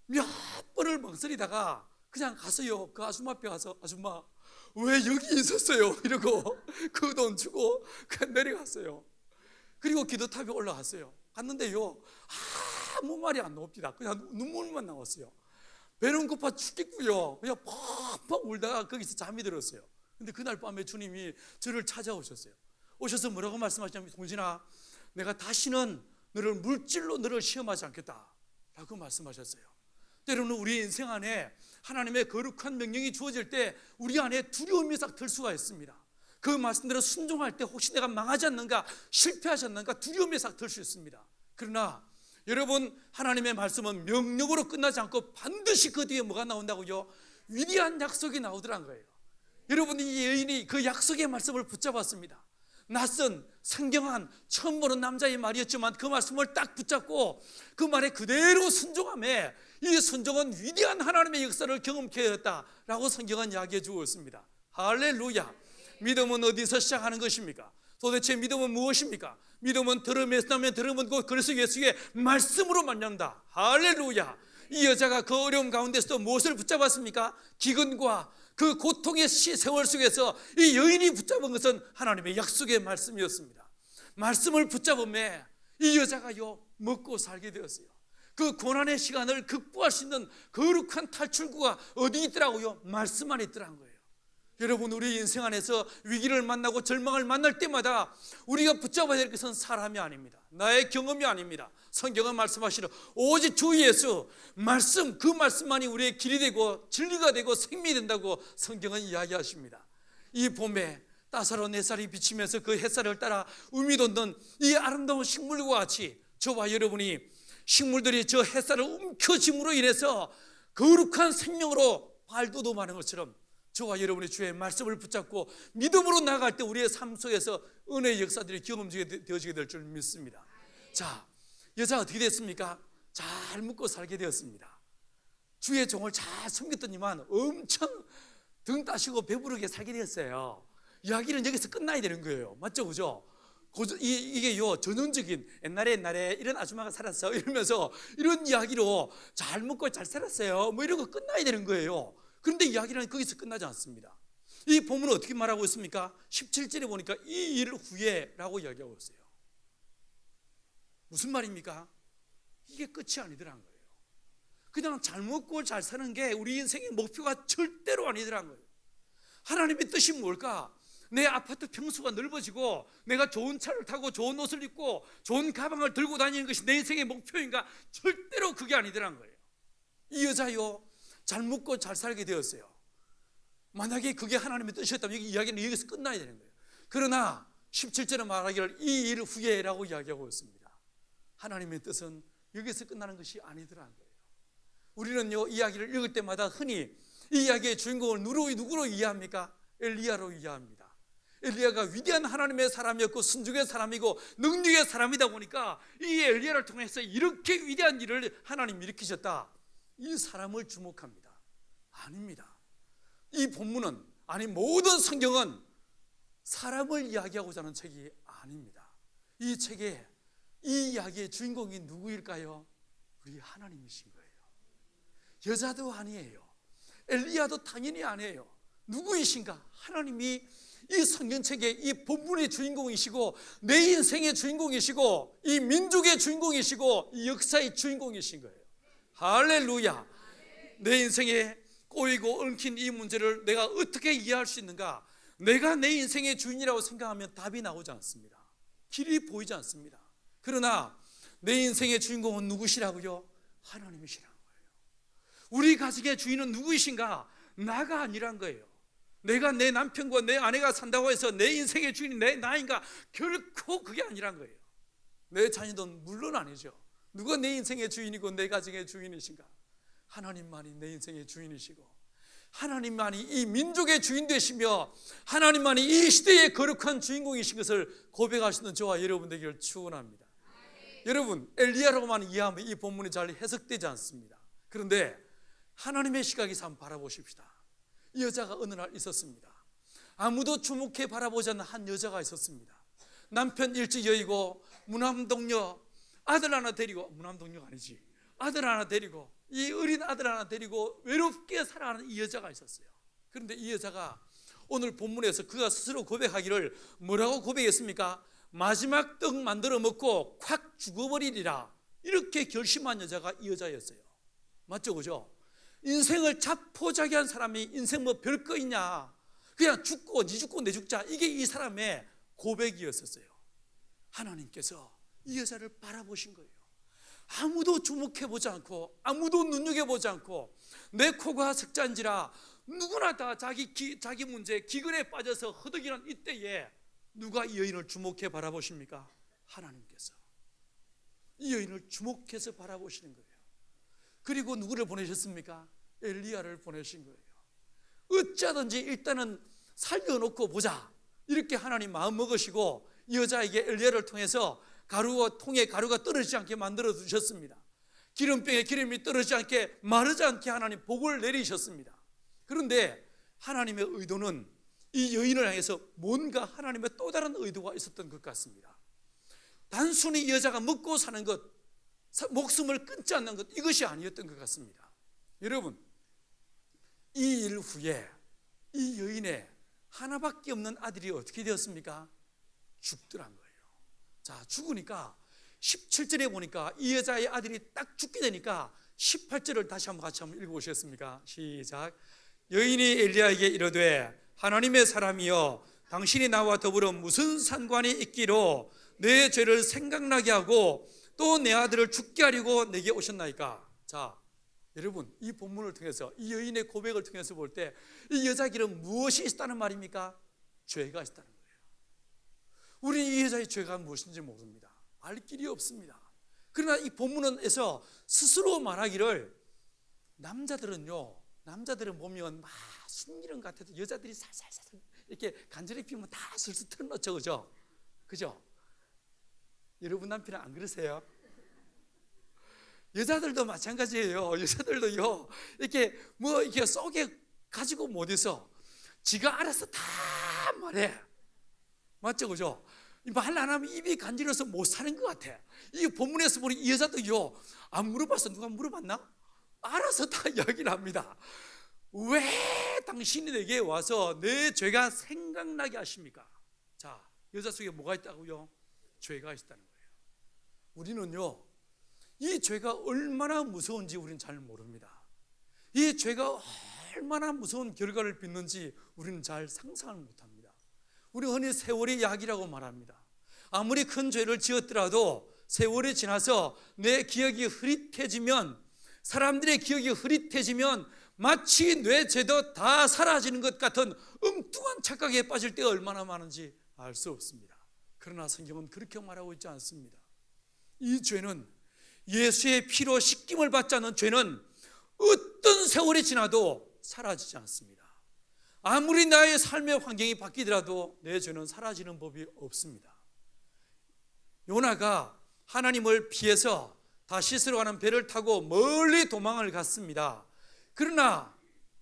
몇 번을 망설이다가 그냥 갔어요. 그 아줌마 앞에 가서 아줌마 왜 여기 있었어요? 이러고 그 돈 주고 그냥 내려갔어요. 그리고 기도탑에 올라갔어요. 갔는데요, 아무 말이 안 나옵니다. 그냥 눈물만 나왔어요. 배는 고파 죽겠고요. 그냥 팍팍 울다가 거기서 잠이 들었어요. 근데 그날 밤에 주님이 저를 찾아오셨어요. 오셔서 뭐라고 말씀하시냐면, 동진아, 내가 다시는 너를 물질로 너를 시험하지 않겠다 라고 말씀하셨어요. 때로는 우리 인생 안에 하나님의 거룩한 명령이 주어질 때 우리 안에 두려움이 싹 들 수가 있습니다. 그 말씀대로 순종할 때 혹시 내가 망하지 않는가, 실패하지 않는가 두려움이 싹 들 수 있습니다. 그러나 여러분, 하나님의 말씀은 명령으로 끝나지 않고 반드시 그 뒤에 뭐가 나온다고요? 위대한 약속이 나오더란 거예요. 여러분, 이 여인이 그 약속의 말씀을 붙잡았습니다. 낯선 생경한 처음 보는 남자의 말이었지만 그 말씀을 딱 붙잡고 그 말에 그대로 순종함에 이 순종은 위대한 하나님의 역사를 경험케 하였다라고 성경은 이야기해 주고 있습니다. 할렐루야. 믿음은 어디서 시작하는 것입니까? 도대체 믿음은 무엇입니까? 믿음은 들음에서 나면 들음은 곧 그리스도 예수의 말씀으로 만난다. 할렐루야. 이 여자가 그 어려움 가운데서도 무엇을 붙잡았습니까? 기근과 그 고통의 세월 속에서 이 여인이 붙잡은 것은 하나님의 약속의 말씀이었습니다. 말씀을 붙잡음에 이 여자가요, 먹고 살게 되었어요. 그 고난의 시간을 극복할 수 있는 거룩한 탈출구가 어디 있더라고요? 말씀 안에 있더란 거예요. 여러분, 우리 인생 안에서 위기를 만나고 절망을 만날 때마다 우리가 붙잡아야 될 것은 사람이 아닙니다. 나의 경험이 아닙니다. 성경은 말씀하시는 오직 주 예수 말씀, 그 말씀만이 우리의 길이 되고 진리가 되고 생명이 된다고 성경은 이야기하십니다. 이 봄에 따사로운 햇살이 비치면서 그 햇살을 따라 음이 돋는 이 아름다운 식물과 같이 저와 여러분이 식물들이 저 햇살을 움켜짐으로 인해서 거룩한 생명으로 발돋움하는 것처럼 저와 여러분이 주의 말씀을 붙잡고 믿음으로 나아갈 때 우리의 삶 속에서 은혜의 역사들이 경험되어지게 될 줄 믿습니다. 자, 여자 어떻게 됐습니까? 잘 묵고 살게 되었습니다. 주의 종을 잘 섬겼더니만 엄청 등 따시고 배부르게 살게 되었어요. 이야기는 여기서 끝나야 되는 거예요. 맞죠? 그죠? 이게요, 전형적인 옛날에 이런 아줌마가 살았어 이러면서 이런 이야기로 잘 묵고 잘 살았어요 뭐 이러고 끝나야 되는 거예요. 그런데 이야기는 거기서 끝나지 않습니다. 이 본문은 어떻게 말하고 있습니까? 17절에 보니까 이 일 후에 라고 이야기하고 있어요. 무슨 말입니까? 이게 끝이 아니더란 거예요. 그냥 잘 먹고 잘 사는 게 우리 인생의 목표가 절대로 아니더란 거예요. 하나님의 뜻이 뭘까? 내 아파트 평수가 넓어지고 내가 좋은 차를 타고 좋은 옷을 입고 좋은 가방을 들고 다니는 것이 내 인생의 목표인가? 절대로 그게 아니더란 거예요. 이 여자요, 잘 먹고 잘 살게 되었어요. 만약에 그게 하나님의 뜻이었다면 이 이야기는 여기서 끝나야 되는 거예요. 그러나 17절에 말하기를 이 일 후에라고 이야기하고 있습니다. 하나님의 뜻은 여기서 끝나는 것이 아니더란 거예요. 우리는요, 이야기를 읽을 때마다 흔히 이 이야기의 주인공을 누구로 이해합니까? 엘리야로 이해합니다. 엘리야가 위대한 하나님의 사람이었고 순종의 사람이고 능력의 사람이다 보니까 이 엘리야를 통해서 이렇게 위대한 일을 하나님이 일으키셨다, 이 사람을 주목합니다. 아닙니다. 이 본문은, 아니 모든 성경은 사람을 이야기하고자 하는 책이 아닙니다. 이 책에 이 이야기의 주인공이 누구일까요? 우리 하나님이신 거예요. 여자도 아니에요. 엘리야도 당연히 아니에요. 누구이신가? 하나님이 이 성경책의 이 본문의 주인공이시고 내 인생의 주인공이시고 이 민족의 주인공이시고 이 역사의 주인공이신 거예요. 할렐루야. 내 인생에 꼬이고 얽힌 이 문제를 내가 어떻게 이해할 수 있는가? 내가 내 인생의 주인이라고 생각하면 답이 나오지 않습니다. 길이 보이지 않습니다. 그러나 내 인생의 주인공은 누구시라고요? 하나님이시라는 거예요. 우리 가정의 주인은 누구이신가? 나가 아니란 거예요. 내가 내 남편과 내 아내가 산다고 해서 내 인생의 주인이 내 나인가? 결코 그게 아니란 거예요. 내 자녀도 물론 아니죠. 누가 내 인생의 주인이고 내 가정의 주인이신가? 하나님만이 내 인생의 주인이시고, 하나님만이 이 민족의 주인 되시며, 하나님만이 이 시대의 거룩한 주인공이신 것을 고백하시는 저와 여러분 되기를 축원합니다. 여러분, 엘리야라고만 이해하면 이 본문이 잘 해석되지 않습니다. 그런데 하나님의 시각에서 한번 바라보십시다. 이 여자가 어느 날 있었습니다. 아무도 주목해 바라보지 않는 한 여자가 있었습니다. 남편 일찍 여의고 무남동녀 아들 하나 데리고, 무남동녀가 아니지, 아들 하나 데리고, 이 어린 아들 하나 데리고 외롭게 살아가는 이 여자가 있었어요. 그런데 이 여자가 오늘 본문에서 그가 스스로 고백하기를 뭐라고 고백했습니까? 마지막 떡 만들어 먹고 콱 죽어버리리라, 이렇게 결심한 여자가 이 여자였어요. 맞죠, 그죠? 인생을 자포자기한 사람이 인생 뭐 별거 있냐, 그냥 죽고 니 죽고 내 죽자, 이게 이 사람의 고백이었었어요. 하나님께서 이 여자를 바라보신 거예요. 아무도 주목해보지 않고 아무도 눈여겨보지 않고 내 코가 석잔지라 누구나 다 자기 문제 기근에 빠져서 허덕이는 이때에 누가 이 여인을 주목해 바라보십니까? 하나님께서 이 여인을 주목해서 바라보시는 거예요. 그리고 누구를 보내셨습니까? 엘리야를 보내신 거예요. 어찌하든지 일단은 살려놓고 보자, 이렇게 하나님 마음 먹으시고 이 여자에게 엘리야를 통해서 통에 가루가 떨어지지 않게 만들어 주셨습니다. 기름병에 기름이 떨어지지 않게, 마르지 않게 하나님 복을 내리셨습니다. 그런데 하나님의 의도는 이 여인을 향해서 뭔가 하나님의 또 다른 의도가 있었던 것 같습니다. 단순히 이 여자가 먹고 사는 것, 목숨을 끊지 않는 것, 이것이 아니었던 것 같습니다. 여러분, 이 일 후에 이 여인의 하나밖에 없는 아들이 어떻게 되었습니까? 죽더란 거예요. 자, 죽으니까 17절에 보니까 이 여자의 아들이 딱 죽게 되니까 18절을 다시 한번 같이 한번 읽어보시겠습니까? 시작. 여인이 엘리야에게 이르되 하나님의 사람이여, 당신이 나와 더불어 무슨 상관이 있기로 내 죄를 생각나게 하고 또 내 아들을 죽게 하려고 내게 오셨나이까? 자, 여러분, 이 본문을 통해서 이 여인의 고백을 통해서 볼 때 이 여자에게는 무엇이 있다는 말입니까? 죄가 있다는 거예요. 우리는 이 여자의 죄가 무엇인지 모릅니다. 알 길이 없습니다. 그러나 이 본문에서 스스로 말하기를, 남자들은 보면 막 순기름 같아도 여자들이 살살살 이렇게 간절히 피우면 다 슬슬 털어놓죠, 그죠? 여러분 남편은 안 그러세요? 여자들도 마찬가지예요. 여자들도요, 이렇게 이렇게 속에 가지고 못 있어. 지가 알아서 다 말해. 맞죠, 그죠? 말 안 하면 입이 간지러서 못 사는 것 같아. 이 본문에서 보니 이 여자도요, 안 물어봤어. 누가 물어봤나? 알아서 다 이야기를 합니다. 왜 당신이 내게 와서 내 죄가 생각나게 하십니까? 자, 여자 속에 뭐가 있다고요? 죄가 있다는 거예요. 우리는요, 이 죄가 얼마나 무서운지 우리는 잘 모릅니다. 이 죄가 얼마나 무서운 결과를 빚는지 우리는 잘 상상을 못합니다. 우리 흔히 세월이 약이라고 말합니다. 아무리 큰 죄를 지었더라도 세월이 지나서 내 기억이 흐릿해지면, 사람들의 기억이 흐릿해지면 마치 내 죄도 다 사라지는 것 같은 엉뚱한 착각에 빠질 때가 얼마나 많은지 알 수 없습니다. 그러나 성경은 그렇게 말하고 있지 않습니다. 이 죄는, 예수의 피로 씻김을 받지 않는 죄는 어떤 세월이 지나도 사라지지 않습니다. 아무리 나의 삶의 환경이 바뀌더라도 내 죄는 사라지는 법이 없습니다. 요나가 하나님을 피해서 다시스로 가는 배를 타고 멀리 도망을 갔습니다. 그러나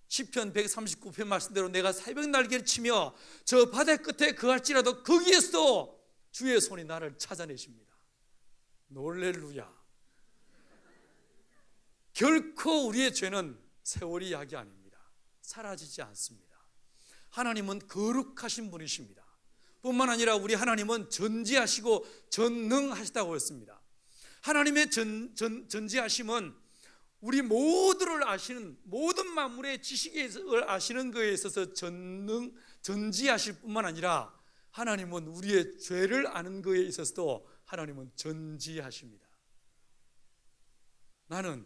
시편 139편 말씀대로 내가 새벽 날개를 치며 저 바다 끝에 거할지라도 거기에서도 주의 손이 나를 찾아내십니다. 놀렐루야. 결코 우리의 죄는 세월이 약이 아닙니다. 사라지지 않습니다. 하나님은 거룩하신 분이십니다. 뿐만 아니라 우리 하나님은 전지하시고 전능하시다고 했습니다. 하나님의 전지하심은 우리 모두를 아시는, 모든 만물의 지식을 아시는 것에 있어서 전지하실 뿐만 아니라 하나님은 우리의 죄를 아는 것에 있어서도 하나님은 전지하십니다. 나는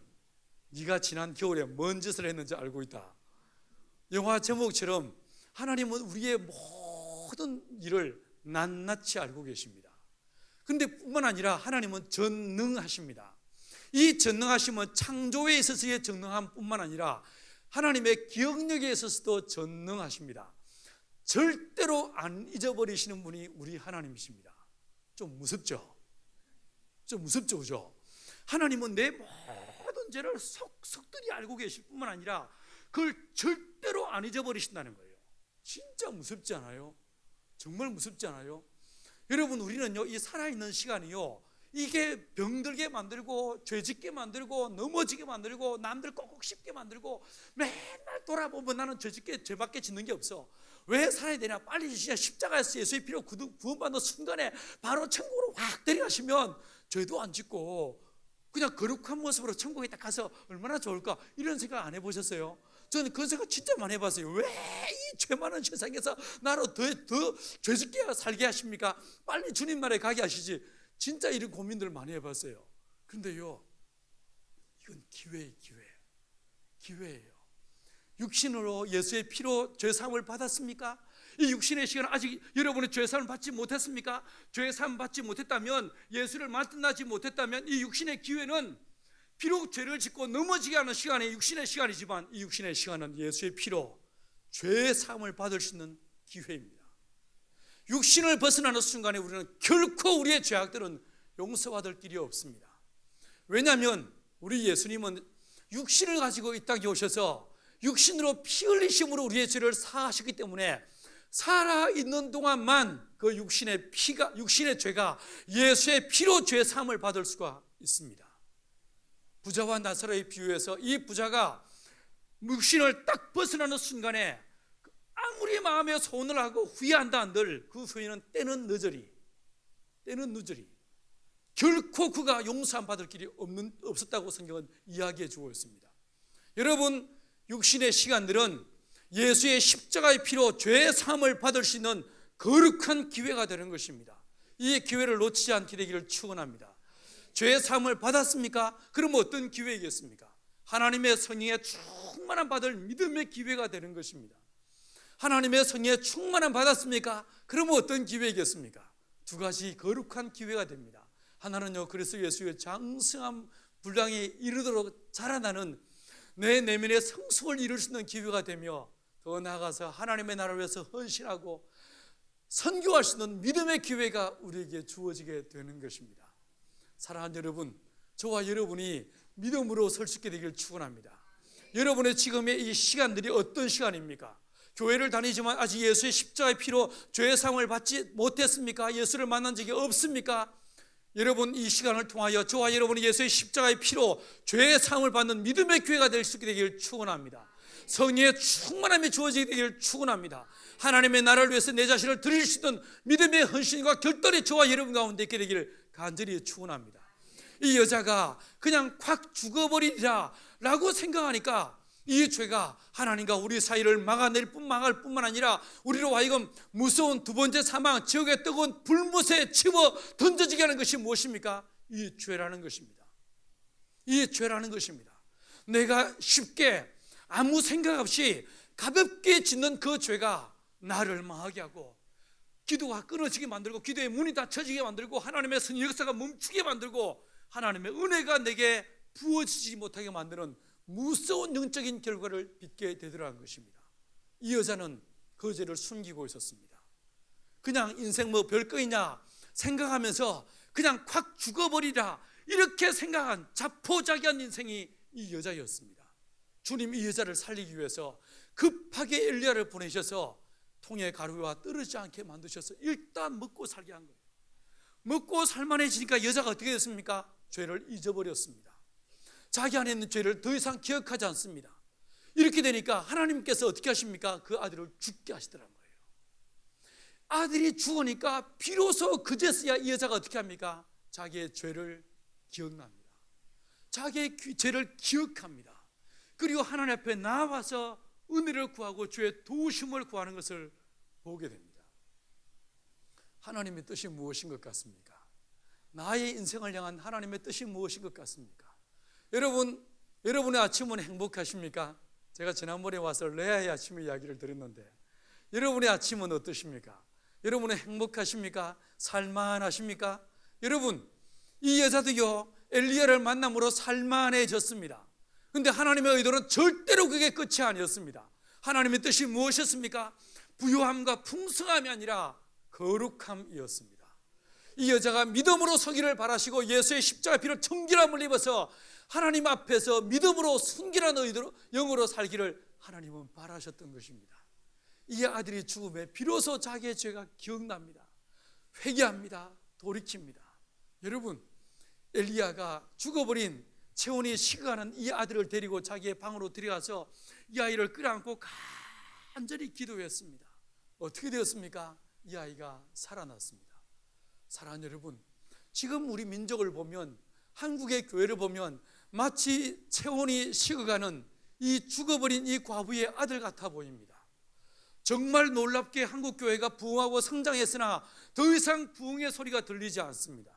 네가 지난 겨울에 뭔 짓을 했는지 알고 있다. 영화 제목처럼 하나님은 우리의 모든 일을 낱낱이 알고 계십니다. 그런데 뿐만 아니라 하나님은 전능하십니다. 이 전능하심은 창조에 있어서의 전능함 뿐만 아니라 하나님의 기억력에 있어서도 전능하십니다. 절대로 안 잊어버리시는 분이 우리 하나님이십니다. 좀 무섭죠? 좀 무섭죠, 그죠? 하나님은 내 모든 죄를 속속들이 알고 계실 뿐만 아니라 그걸 절대로 안 잊어버리신다는 거예요. 진짜 무섭지 않아요? 정말 무섭지 않아요? 여러분, 우리는요, 이 살아있는 시간이요, 이게 병들게 만들고 죄짓게 만들고 넘어지게 만들고 남들 꼭꼭 씹게 만들고 맨날 돌아보면 나는 죄밖에 짓는 게 없어. 왜 살아야 되냐? 빨리 진짜 십자가에서 예수의 피로 구원받는 순간에 바로 천국으로 확 데려가시면 죄도 안 짓고 그냥 거룩한 모습으로 천국에 딱 가서 얼마나 좋을까, 이런 생각 안 해보셨어요? 저는 그 생각 진짜 많이 해봤어요. 왜 이 죄 많은 세상에서 나로 더 죄짓게 살게 하십니까? 빨리 주님 나라에 가게 하시지. 진짜 이런 고민들을 많이 해봤어요. 그런데요, 이건 기회예요. 육신으로 예수의 피로 죄사함을 받았습니까? 이 육신의 시간 아직 여러분의 죄사함을 받지 못했습니까? 죄사함 받지 못했다면, 예수를 만나지 못했다면, 이 육신의 기회는 비록 죄를 짓고 넘어지게 하는 시간이 육신의 시간이지만, 이 육신의 시간은 예수의 피로 죄사함을 받을 수 있는 기회입니다. 육신을 벗어나는 순간에 우리는 결코 우리의 죄악들은 용서받을 길이 없습니다. 왜냐하면 우리 예수님은 육신을 가지고 이 땅에 오셔서 육신으로 피 흘리심으로 우리의 죄를 사하셨기 때문에 살아있는 동안만 그 육신의 죄가 예수의 피로 죄 사함을 받을 수가 있습니다. 부자와 나사로의 비유에서 이 부자가 육신을 딱 벗어나는 순간에 아무리 마음에 소원을 하고 후회한다 한들 그 후회는 때는 늦으리 결코 그가 용서함 받을 길이 없었다고 성경은 이야기해 주고 있습니다. 여러분, 육신의 시간들은 예수의 십자가의 피로 죄 사함을 받을 수 있는 거룩한 기회가 되는 것입니다. 이 기회를 놓치지 않게 되기를 축원합니다. 죄 사함을 받았습니까? 그럼 어떤 기회이겠습니까? 하나님의 성령에 충만한 받을 믿음의 기회가 되는 것입니다. 하나님의 성령에 충만한 받았습니까? 그러면 어떤 기회이겠습니까? 두 가지 거룩한 기회가 됩니다. 하나는요, 그리스도 예수의 장성한 분량에 이르도록 자라나는 내 내면의 성숙을 이룰 수 있는 기회가 되며, 더 나아가서 하나님의 나라를 위해서 헌신하고 선교할 수 있는 믿음의 기회가 우리에게 주어지게 되는 것입니다. 사랑하는 여러분, 저와 여러분이 믿음으로 설 수 있게 되기를 축원합니다. 여러분의 지금의 이 시간들이 어떤 시간입니까? 교회를 다니지만 아직 예수의 십자가의 피로 죄의 사함을 받지 못했습니까? 예수를 만난 적이 없습니까? 여러분, 이 시간을 통하여 저와 여러분이 예수의 십자가의 피로 죄의 사함을 받는 믿음의 기회가 될 수 있게 되기를 축원합니다. 성령의 충만함이 주어지게 되기를 축원합니다. 하나님의 나라를 위해서 내 자신을 드릴 수 있는 믿음의 헌신과 결단이 저와 여러분 가운데 있게 되기를 간절히 축원합니다. 이 여자가 그냥 콱 죽어버리리라 라고 생각하니까 이 죄가 하나님과 우리 사이를 막을 뿐만 아니라 우리로 하여금 무서운 두 번째 사망, 지옥의 뜨거운 불못에 집어 던져지게 하는 것이 무엇입니까? 이 죄라는 것입니다. 이 죄라는 것입니다. 내가 쉽게 아무 생각 없이 가볍게 짓는 그 죄가 나를 망하게 하고 기도가 끊어지게 만들고 기도의 문이 닫혀지게 만들고 하나님의 선 역사가 멈추게 만들고 하나님의 은혜가 내게 부어지지 못하게 만드는 무서운 영적인 결과를 빚게 되더라는 것입니다. 이 여자는 그 죄를 숨기고 있었습니다. 그냥 인생 뭐 별거 있냐 생각하면서 그냥 콱 죽어버리라 이렇게 생각한 자포자기한 인생이 이 여자였습니다. 주님 이 여자를 살리기 위해서 급하게 엘리야를 보내셔서 통에 가루와 떨어지지 않게 만드셔서 일단 먹고 살게 한 거예요. 먹고 살만해지니까 여자가 어떻게 됐습니까? 죄를 잊어버렸습니다. 자기 안에 있는 죄를 더 이상 기억하지 않습니다. 이렇게 되니까 하나님께서 어떻게 하십니까? 그 아들을 죽게 하시더라는 거예요. 아들이 죽으니까 비로소 그제서야 이 여자가 어떻게 합니까? 자기의 죄를 기억납니다. 자기의 죄를 기억합니다. 그리고 하나님 앞에 나와서 은혜를 구하고 주의 도우심을 구하는 것을 보게 됩니다. 하나님의 뜻이 무엇인 것 같습니까? 나의 인생을 향한 하나님의 뜻이 무엇인 것 같습니까? 여러분의 아침은 행복하십니까? 제가 지난번에 와서 레아의 아침의 이야기를 들었는데 여러분의 아침은 어떠십니까? 여러분은 행복하십니까? 살만하십니까? 여러분, 이 여자도요 엘리야를 만남으로 살만해졌습니다. 그런데 하나님의 의도는 절대로 그게 끝이 아니었습니다. 하나님의 뜻이 무엇이었습니까? 부유함과 풍성함이 아니라 거룩함이었습니다. 이 여자가 믿음으로 서기를 바라시고 예수의 십자가 피로 정결함을 입어서 하나님 앞에서 믿음으로 순결한 의도로 영으로 살기를 하나님은 바라셨던 것입니다. 이 아들이 죽음에 비로소 자기의 죄가 기억납니다. 회개합니다. 돌이킵니다. 여러분, 엘리야가 죽어버린 체온이 식어가는 이 아들을 데리고 자기의 방으로 들어가서 이 아이를 끌어안고 간절히 기도했습니다. 어떻게 되었습니까? 이 아이가 살아났습니다. 사랑하는 여러분, 지금 우리 민족을 보면, 한국의 교회를 보면 마치 체온이 식어가는 이 죽어버린 이 과부의 아들 같아 보입니다. 정말 놀랍게 한국 교회가 부흥하고 성장했으나 더 이상 부흥의 소리가 들리지 않습니다.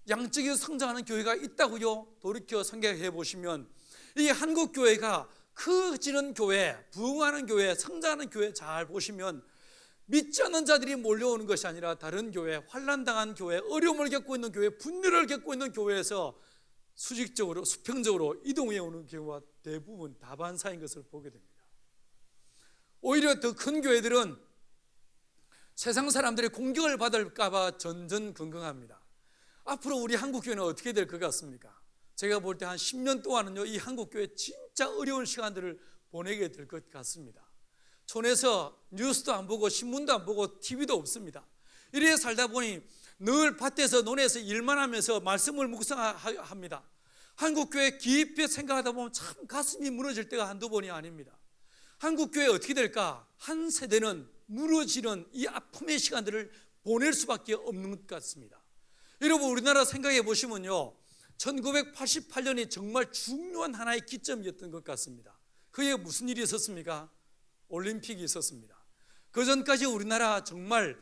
양적인 성장하는 교회가 있다고요? 돌이켜 생각해 보시면 이 한국 교회가 커지는 교회, 부흥하는 교회, 성장하는 교회 잘 보시면 믿지 않는 자들이 몰려오는 것이 아니라 다른 교회, 환난당한 교회, 어려움을 겪고 있는 교회, 분열을 겪고 있는 교회에서 수직적으로, 수평적으로 이동해 오는 경우가 대부분 다반사인 것을 보게 됩니다. 오히려 더 큰 교회들은 세상 사람들의 공격을 받을까 봐 전전긍긍합니다. 앞으로 우리 한국교회는 어떻게 될 것 같습니까? 제가 볼 때 한 10년 동안은요, 이 한국교회 진짜 어려운 시간들을 보내게 될 것 같습니다. 촌에서 뉴스도 안 보고 신문도 안 보고 TV도 없습니다. 이래 살다 보니 늘 밭에서 논에서 일만 하면서 말씀을 묵상합니다. 한국교회 깊이 생각하다 보면 참 가슴이 무너질 때가 한두 번이 아닙니다. 한국교회 어떻게 될까? 한 세대는 무너지는 이 아픔의 시간들을 보낼 수밖에 없는 것 같습니다. 여러분, 우리나라 생각해 보시면요, 1988년이 정말 중요한 하나의 기점이었던 것 같습니다. 그에 무슨 일이 있었습니까? 올림픽이 있었습니다. 그 전까지 우리나라 정말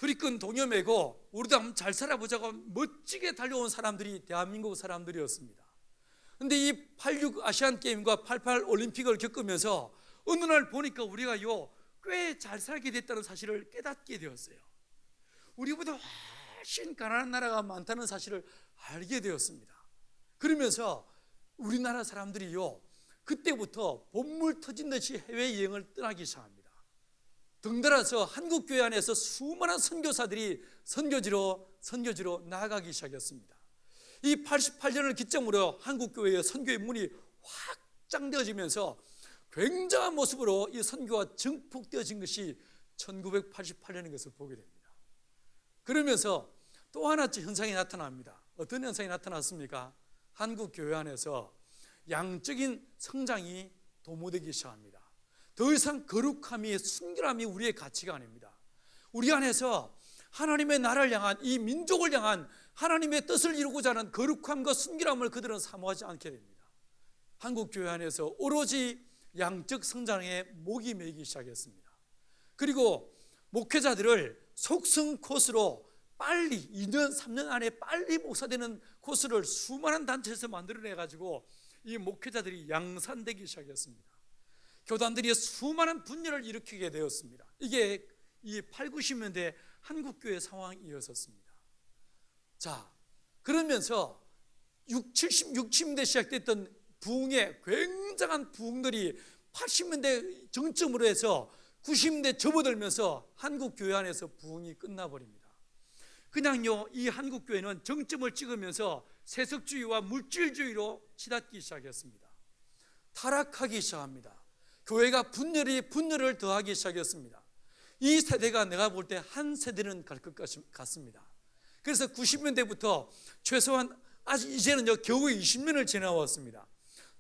허리끈 동여매고 우리도 한번 잘 살아보자고 멋지게 달려온 사람들이 대한민국 사람들이었습니다. 그런데 이 86 아시안게임과 88 올림픽을 겪으면서 어느 날 보니까 우리가요 꽤 잘 살게 됐다는 사실을 깨닫게 되었어요. 우리보다 훨씬 가난한 나라가 많다는 사실을 알게 되었습니다. 그러면서 우리나라 사람들이요 그때부터 본물 터진 듯이 해외여행을 떠나기 시작합니다. 덩달아서 한국교회 안에서 수많은 선교사들이 선교지로 나아가기 시작했습니다. 이 88년을 기점으로 한국교회의 선교의 문이 확장되어지면서 굉장한 모습으로 이 선교가 증폭되어진 것이 1988년인 것을 보게 됩니다. 그러면서 또 하나 현상이 나타납니다. 어떤 현상이 나타났습니까? 한국교회 안에서 양적인 성장이 도모되기 시작합니다. 더 이상 거룩함이, 순결함이 우리의 가치가 아닙니다. 우리 안에서 하나님의 나라를 향한, 이 민족을 향한 하나님의 뜻을 이루고자 하는 거룩함과 순결함을 그들은 사모하지 않게 됩니다. 한국교회 안에서 오로지 양적 성장에 목이 메이기 시작했습니다. 그리고 목회자들을 속성 코스로 빨리 2년 3년 안에 빨리 목사되는 코스를 수많은 단체에서 만들어내가지고 이 목회자들이 양산되기 시작했습니다. 교단들이 수많은 분열을 일으키게 되었습니다. 이게 이 8, 90년대 한국교회 상황이었습니다. 자, 그러면서 70년대 시작됐던 부흥의 굉장한 부흥들이 80년대 정점으로 해서 90년대 접어들면서 한국교회 안에서 부흥이 끝나버립니다. 그냥요, 이 한국교회는 정점을 찍으면서 세속주의와 물질주의로 치닫기 시작했습니다. 타락하기 시작합니다. 교회가 분열을 더하기 시작했습니다. 이 세대가 내가 볼 때 한 세대는 갈 것 같습니다. 그래서 90년대부터 최소한 아직 이제는요 겨우 20년을 지나왔습니다.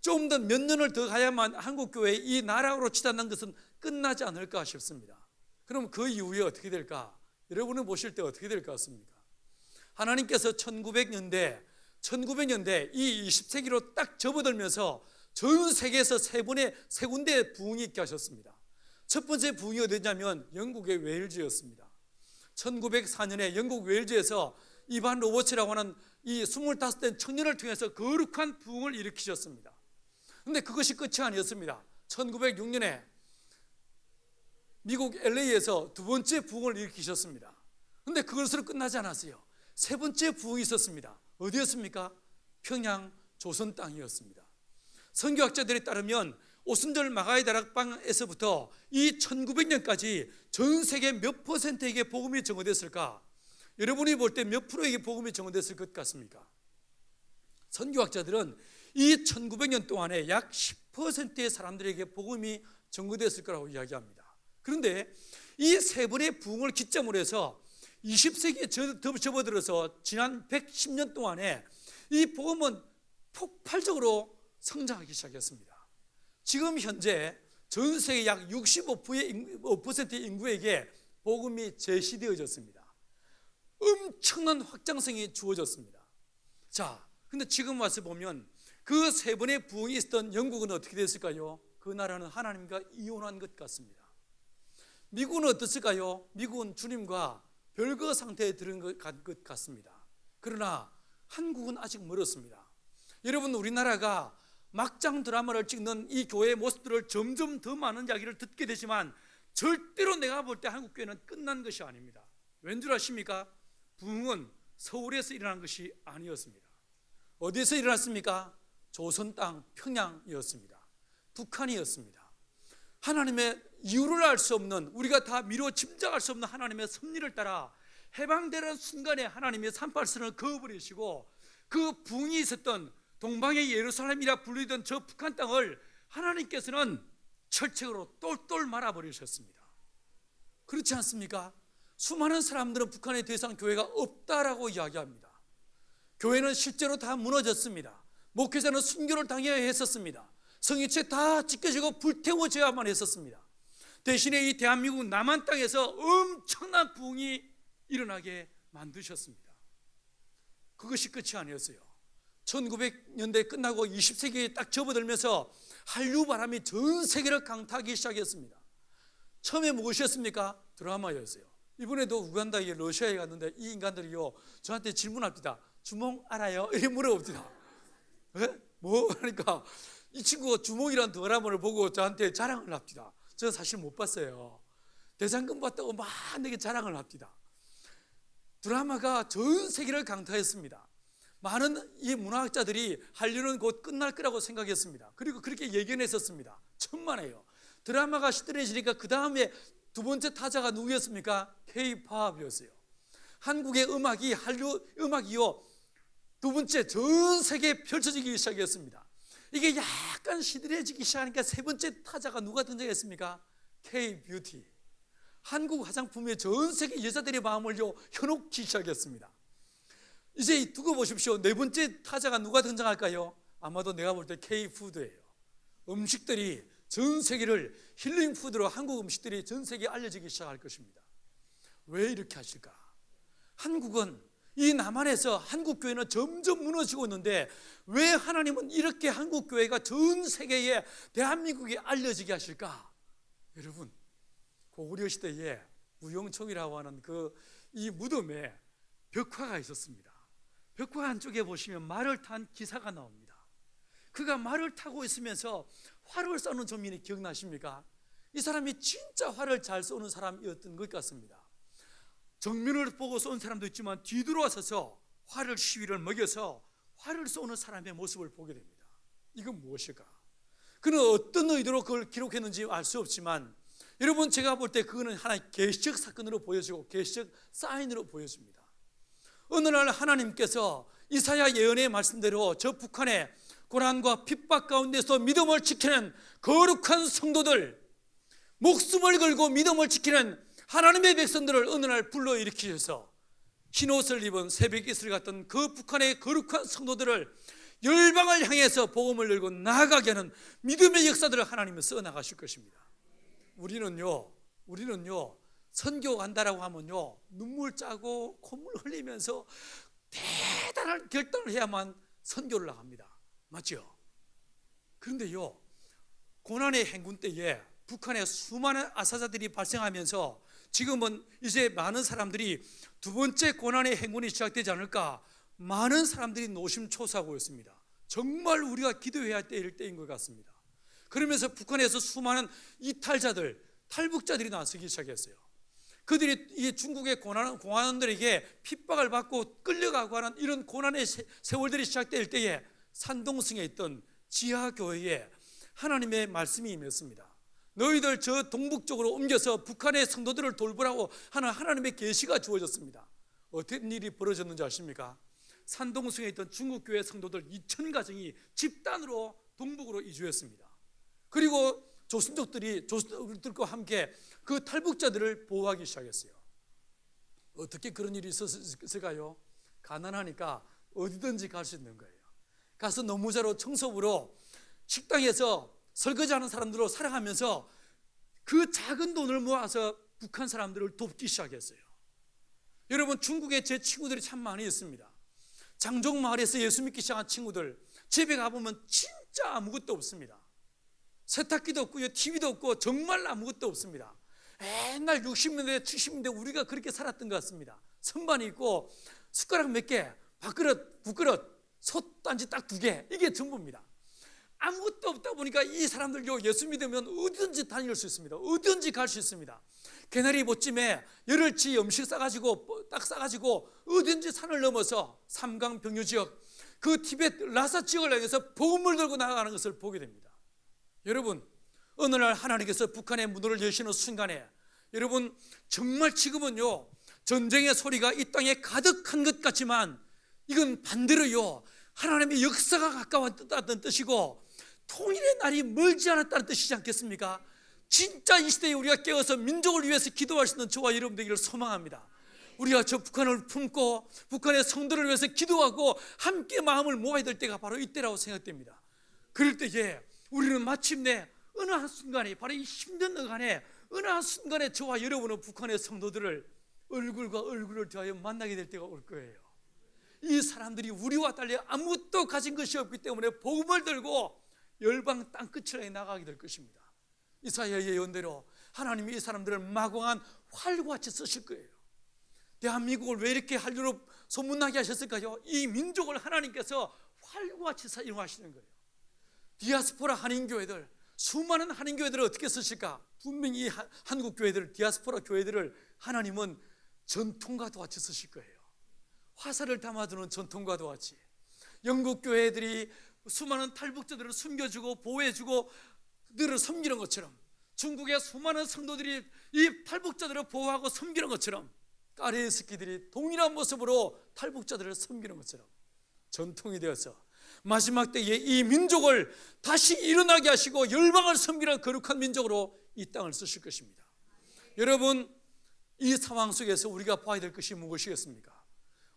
좀 더 몇 년을 더 가야만 한국교회의 이 나락으로 치닫는 것은 끝나지 않을까 싶습니다. 그럼 그 이후에 어떻게 될까? 여러분은 보실 때 어떻게 될 것 같습니까? 하나님께서 1900년대 이 20세기로 딱 접어들면서 전 세계에서 세 군데의 부흥이 있게 하셨습니다. 첫 번째 부흥이 어디냐면 영국의 웨일즈였습니다. 1904년에 영국 웨일즈에서 이반 로버츠라고 하는 이 25대 청년을 통해서 거룩한 부흥을 일으키셨습니다. 그런데 그것이 끝이 아니었습니다. 1906년에 미국 LA에서 두 번째 부흥을 일으키셨습니다. 그런데 그것으로 끝나지 않았어요. 세 번째 부흥이 있었습니다. 어디였습니까? 평양 조선 땅이었습니다. 선교학자들에 따르면 오순절 마가의 다락방에서부터 이 1900년까지 전 세계 몇 퍼센트에게 복음이 증거됐을까? 여러분이 볼 때 몇 프로에게 복음이 증거됐을 것 같습니까? 선교학자들은 이 1900년 동안에 약 10%의 사람들에게 복음이 증거됐을 거라고 이야기합니다. 그런데 이 세 번의 부흥을 기점으로 해서 20세기에 접어들어서 지난 110년 동안에 이 복음은 폭발적으로 성장하기 시작했습니다. 지금 현재 전 세계 약 65%의 인구에게 복음이 제시되어졌습니다. 엄청난 확장성이 주어졌습니다. 자, 근데 지금 와서 보면 그 세 번의 부흥이 있었던 영국은 어떻게 됐을까요? 그 나라는 하나님과 이혼한 것 같습니다. 미국은 어떻을까요? 미국은 주님과 별거 상태에 들은 것 같습니다. 그러나 한국은 아직 멀었습니다. 여러분, 우리나라가 막장 드라마를 찍는 이 교회의 모습들을 점점 더 많은 이야기를 듣게 되지만 절대로 내가 볼 때 한국 교회는 끝난 것이 아닙니다. 왠 줄 아십니까? 부흥은 서울에서 일어난 것이 아니었습니다. 어디에서 일어났습니까? 조선 땅 평양이었습니다. 북한이었습니다. 하나님의 이유를 알 수 없는, 우리가 다 미루어 짐작할 수 없는 하나님의 섭리를 따라 해방되는 순간에 하나님의 38선을 그어버리시고 그 부흥이 있었던 동방의 예루살렘이라 불리던 저 북한 땅을 하나님께서는 철책으로 똘똘 말아버리셨습니다. 그렇지 않습니까? 수많은 사람들은 북한에 더 이상 교회가 없다라고 이야기합니다. 교회는 실제로 다 무너졌습니다. 목회자는 순교를 당해야 했었습니다. 성인체 다 찢겨지고 불태워져야만 했었습니다. 대신에 이 대한민국 남한 땅에서 엄청난 부흥이 일어나게 만드셨습니다. 그것이 끝이 아니었어요. 1900년대 끝나고 20세기에 딱 접어들면서 한류 바람이 전 세계를 강타하기 시작했습니다. 처음에 무엇이었습니까? 드라마였어요. 이번에도 우간다에 러시아에 갔는데 이 인간들이요 저한테 질문합니다. 주몽 알아요? 이렇게 물어봅니다. 에? 뭐? 그러니까 이 친구가 주몽이라는 드라마를 보고 저한테 자랑을 합니다. 저는 사실 못 봤어요. 대장금 봤다고 막 내게 자랑을 합니다. 드라마가 전 세계를 강타했습니다. 많은 이 문화학자들이 한류는 곧 끝날 거라고 생각했습니다. 그리고 그렇게 예견했었습니다. 천만에요. 드라마가 시들해지니까 그 다음에 두 번째 타자가 누구였습니까? K-팝이었어요. 한국의 음악이 한류 음악이요 두 번째 전 세계에 펼쳐지기 시작했습니다. 이게 약간 시들해지기 시작하니까 세 번째 타자가 누가 등장했습니까? K-뷰티. 한국 화장품에 전 세계 여자들의 마음을 현혹기 시작했습니다. 이제 두고 보십시오. 네 번째 타자가 누가 등장할까요? 아마도 내가 볼 때 K-푸드예요. 음식들이 전 세계를 힐링 푸드로 한국 음식들이 전 세계에 알려지기 시작할 것입니다. 왜 이렇게 하실까? 한국은 이 남한에서 한국 교회는 점점 무너지고 있는데 왜 하나님은 이렇게 한국 교회가 전 세계에 대한민국에 알려지게 하실까? 여러분, 고구려 시대에 무용청이라고 하는 이 무덤에 벽화가 있었습니다. 벽화 한쪽에 보시면 말을 탄 기사가 나옵니다. 그가 말을 타고 있으면서 활을 쏘는 장면이 기억나십니까? 이 사람이 진짜 활을 잘 쏘는 사람이었던 것 같습니다. 정면을 보고 쏜 사람도 있지만 뒤돌아서서 활을 시위를 먹여서 활을 쏘는 사람의 모습을 보게 됩니다. 이건 무엇일까? 그는 어떤 의도로 그걸 기록했는지 알 수 없지만 여러분, 제가 볼 때 그거는 하나의 계시적 사건으로 보여지고 계시적 사인으로 보여집니다. 어느 날 하나님께서 이사야 예언의 말씀대로 저 북한의 고난과 핍박 가운데서 믿음을 지키는 거룩한 성도들, 목숨을 걸고 믿음을 지키는 하나님의 백성들을 어느 날 불러일으키셔서 흰옷을 입은 새벽 이슬 같던 그 북한의 거룩한 성도들을 열방을 향해서 복음을 열고 나아가게 하는 믿음의 역사들을 하나님은 써나가실 것입니다. 우리는요 선교 간다라고 하면요 눈물 짜고 콧물 흘리면서 대단한 결단을 해야만 선교를 나갑니다. 맞죠? 그런데요 고난의 행군 때에 북한에 수많은 아사자들이 발생하면서 지금은 이제 많은 사람들이 두 번째 고난의 행군이 시작되지 않을까, 많은 사람들이 노심초사하고 있습니다. 정말 우리가 기도해야 할 때일 때인 것 같습니다. 그러면서 북한에서 수많은 이탈자들, 탈북자들이 나서기 시작했어요. 그들이 이 중국의 공안원들에게 핍박을 받고 끌려가고 하는 이런 고난의 세월들이 시작될 때에 산동성에 있던 지하교회에 하나님의 말씀이 임했습니다. 너희들 저 동북쪽으로 옮겨서 북한의 성도들을 돌보라고 하는 하나님의 계시가 주어졌습니다. 어떤 일이 벌어졌는지 아십니까? 산동성에 있던 중국교회 성도들 2,000가정이 집단으로 동북으로 이주했습니다. 그리고 조선족들과 함께 그 탈북자들을 보호하기 시작했어요. 어떻게 그런 일이 있었을까요? 가난하니까 어디든지 갈 수 있는 거예요. 가서 노무자로 청소부로 식당에서 설거지하는 사람들로 살아가면서 그 작은 돈을 모아서 북한 사람들을 돕기 시작했어요. 여러분, 중국에 제 친구들이 참 많이 있습니다. 장종 마을에서 예수 믿기 시작한 친구들, 집에 가보면 진짜 아무것도 없습니다. 세탁기도 없고요, TV도 없고 정말 아무것도 없습니다. 옛날 60년대 70년대 우리가 그렇게 살았던 것 같습니다. 선반이 있고 숟가락 몇 개, 밥그릇, 국그릇, 솥단지 딱 2개, 이게 전부입니다. 아무것도 없다 보니까 이 사람들요, 예수 믿으면 어디든지 다닐 수 있습니다. 어디든지 갈 수 있습니다. 개나리 보찜에 열흘치 음식 딱 싸가지고 어딘지 산을 넘어서 삼강 병유 지역, 그 티벳 라사 지역을 향해서 복음을 들고 나아가는 것을 보게 됩니다. 여러분, 어느 날 하나님께서 북한의 문을 여시는 순간에, 여러분 정말 지금은요 전쟁의 소리가 이 땅에 가득한 것 같지만 이건 반대로요 하나님의 역사가 가까웠다는 뜻이고 통일의 날이 멀지 않았다는 뜻이지 않겠습니까? 진짜 이 시대에 우리가 깨어서 민족을 위해서 기도할 수 있는 저와 여러분 되기를 소망합니다. 우리가 저 북한을 품고 북한의 성도를 위해서 기도하고 함께 마음을 모아야 될 때가 바로 이때라고 생각됩니다. 그럴 때에 우리는 마침내 어느 한순간에, 바로 이 힘든 어간에 어느 한순간에 저와 여러분은 북한의 성도들을 얼굴과 얼굴을 대하여 만나게 될 때가 올 거예요. 이 사람들이 우리와 달리 아무것도 가진 것이 없기 때문에 복음을 들고 열방 땅끝을 향해 나가게 될 것입니다. 이사야의 예언대로 하나님이 이 사람들을 마공한 활과 같이 쓰실 거예요. 대한민국을 왜 이렇게 한류로 소문나게 하셨을까요? 이 민족을 하나님께서 활과 같이 사용하시는 거예요. 디아스포라 한인교회들, 수많은 한인교회들을 어떻게 쓰실까? 분명히 한국 교회들, 디아스포라 교회들을 하나님은 전통과도 같이 쓰실 거예요. 화살을 담아두는 전통과도 같이. 영국 교회들이 수많은 탈북자들을 숨겨주고 보호해주고 들을 섬기는 것처럼, 중국의 수많은 성도들이 이 탈북자들을 보호하고 섬기는 것처럼, 까레스키들이 동일한 모습으로 탈북자들을 섬기는 것처럼 전통이 되어서 마지막 때에 이 민족을 다시 일어나게 하시고 열방을 섬기는 거룩한 민족으로 이 땅을 쓰실 것입니다. 여러분, 이 상황 속에서 우리가 봐야 될 것이 무엇이겠습니까?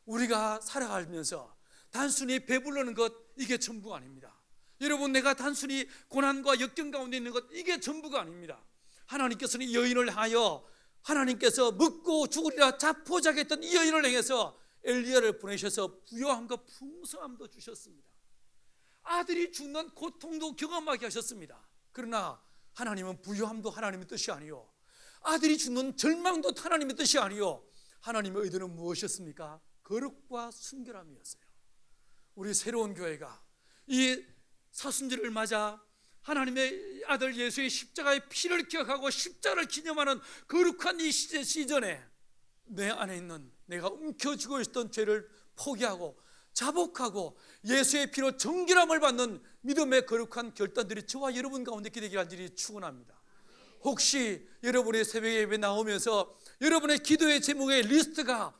우리가 살아가면서 단순히 배부르는 것, 이게 전부가 아닙니다. 여러분, 내가 단순히 고난과 역경 가운데 있는 것, 이게 전부가 아닙니다. 하나님께서는 이 여인을 하여, 하나님께서 먹고 죽으리라 자포자기했던 이 여인을 향해서 엘리야를 보내셔서 부요함과 풍성함도 주셨습니다. 아들이 죽는 고통도 경험하게 하셨습니다. 그러나 하나님은 부요함도 하나님의 뜻이 아니요, 아들이 죽는 절망도 하나님의 뜻이 아니요, 하나님의 의도는 무엇이었습니까? 거룩과 순결함이었어요. 우리 새로운 교회가 이 사순절을 맞아 하나님의 아들 예수의 십자가의 피를 기억하고 십자가를 기념하는 거룩한 이 시즌에 내 안에 있는 내가 움켜쥐고 있었던 죄를 포기하고 자복하고 예수의 피로 정결함을 받는 믿음의 거룩한 결단들이 저와 여러분 가운데 있게 되기를 간절히 축원합니다. 혹시 여러분의 새벽 예배 나오면서 여러분의 기도의 제목의 리스트가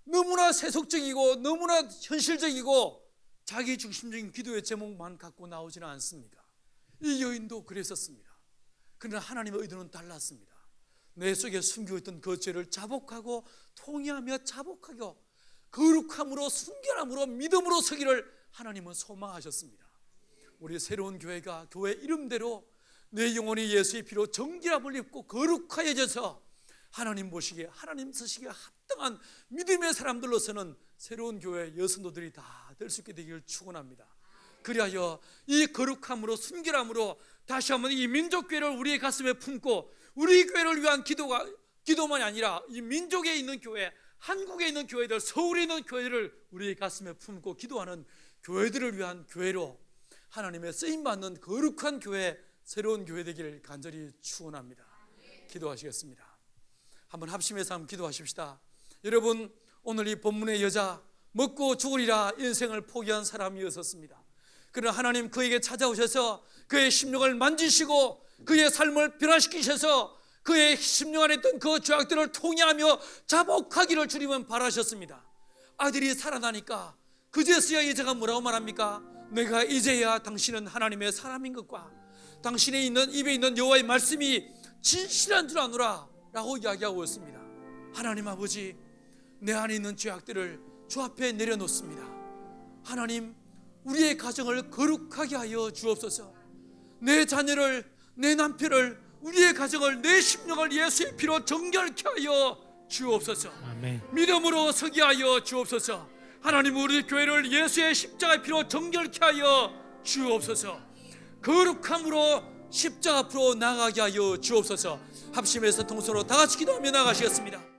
너무나 세속적이고 너무나 현실적이고 자기 중심적인 기도의 제목만 갖고 나오지는 않습니까? 이 여인도 그랬었습니다. 그러나 하나님의 의도는 달랐습니다. 내 속에 숨겨있던 그 죄를 자복하고 통회하며 자복하고 거룩함으로 순결함으로 믿음으로 서기를 하나님은 소망하셨습니다. 우리 새로운 교회가 교회 이름대로 내 영혼이 예수의 피로 정결함을 입고 거룩하여져서 하나님 보시기에, 하나님 쓰시기에 합당한 믿음의 사람들로서는 새로운 교회 여성도들이 다 될 수 있게 되기를 축원합니다. 그리하여 이 거룩함으로 순결함으로 다시 한번 이 민족교회를 우리의 가슴에 품고 우리 교회를 위한 기도만이 아니라 이 민족에 있는 교회, 한국에 있는 교회들, 서울에 있는 교회들을 우리의 가슴에 품고 기도하는 교회들을 위한 교회로 하나님의 쓰임받는 거룩한 교회, 새로운 교회 되기를 간절히 축원합니다. 기도하시겠습니다. 한번 합심해서 한번 기도하십시다. 여러분, 오늘 이 본문의 여자 먹고 죽으리라 인생을 포기한 사람이었었습니다. 그러나 하나님 그에게 찾아오셔서 그의 심령을 만지시고 그의 삶을 변화시키셔서 그의 심령 안에 있던 그 죄악들을 통회하며 자복하기를 주님은 바라셨습니다. 아들이 살아나니까 그제서야 여자가 뭐라고 말합니까? 내가 이제야 당신은 하나님의 사람인 것과 당신의 있는 입에 있는 여호와의 말씀이 진실한 줄 아노라 라고 이야기하고 있습니다. 하나님 아버지, 내 안에 있는 죄악들을 주 앞에 내려놓습니다. 하나님, 우리의 가정을 거룩하게 하여 주옵소서. 내 자녀를, 내 남편을, 우리의 가정을, 내 심령을 예수의 피로 정결케 하여 주옵소서. 아멘. 믿음으로 서게 하여 주옵소서. 하나님, 우리 교회를 예수의 십자가의 피로 정결케 하여 주옵소서. 거룩함으로 십자가 앞으로 나아가게 하여 주옵소서. 합심해서 통성으로 다 같이 기도하며 나가시겠습니다.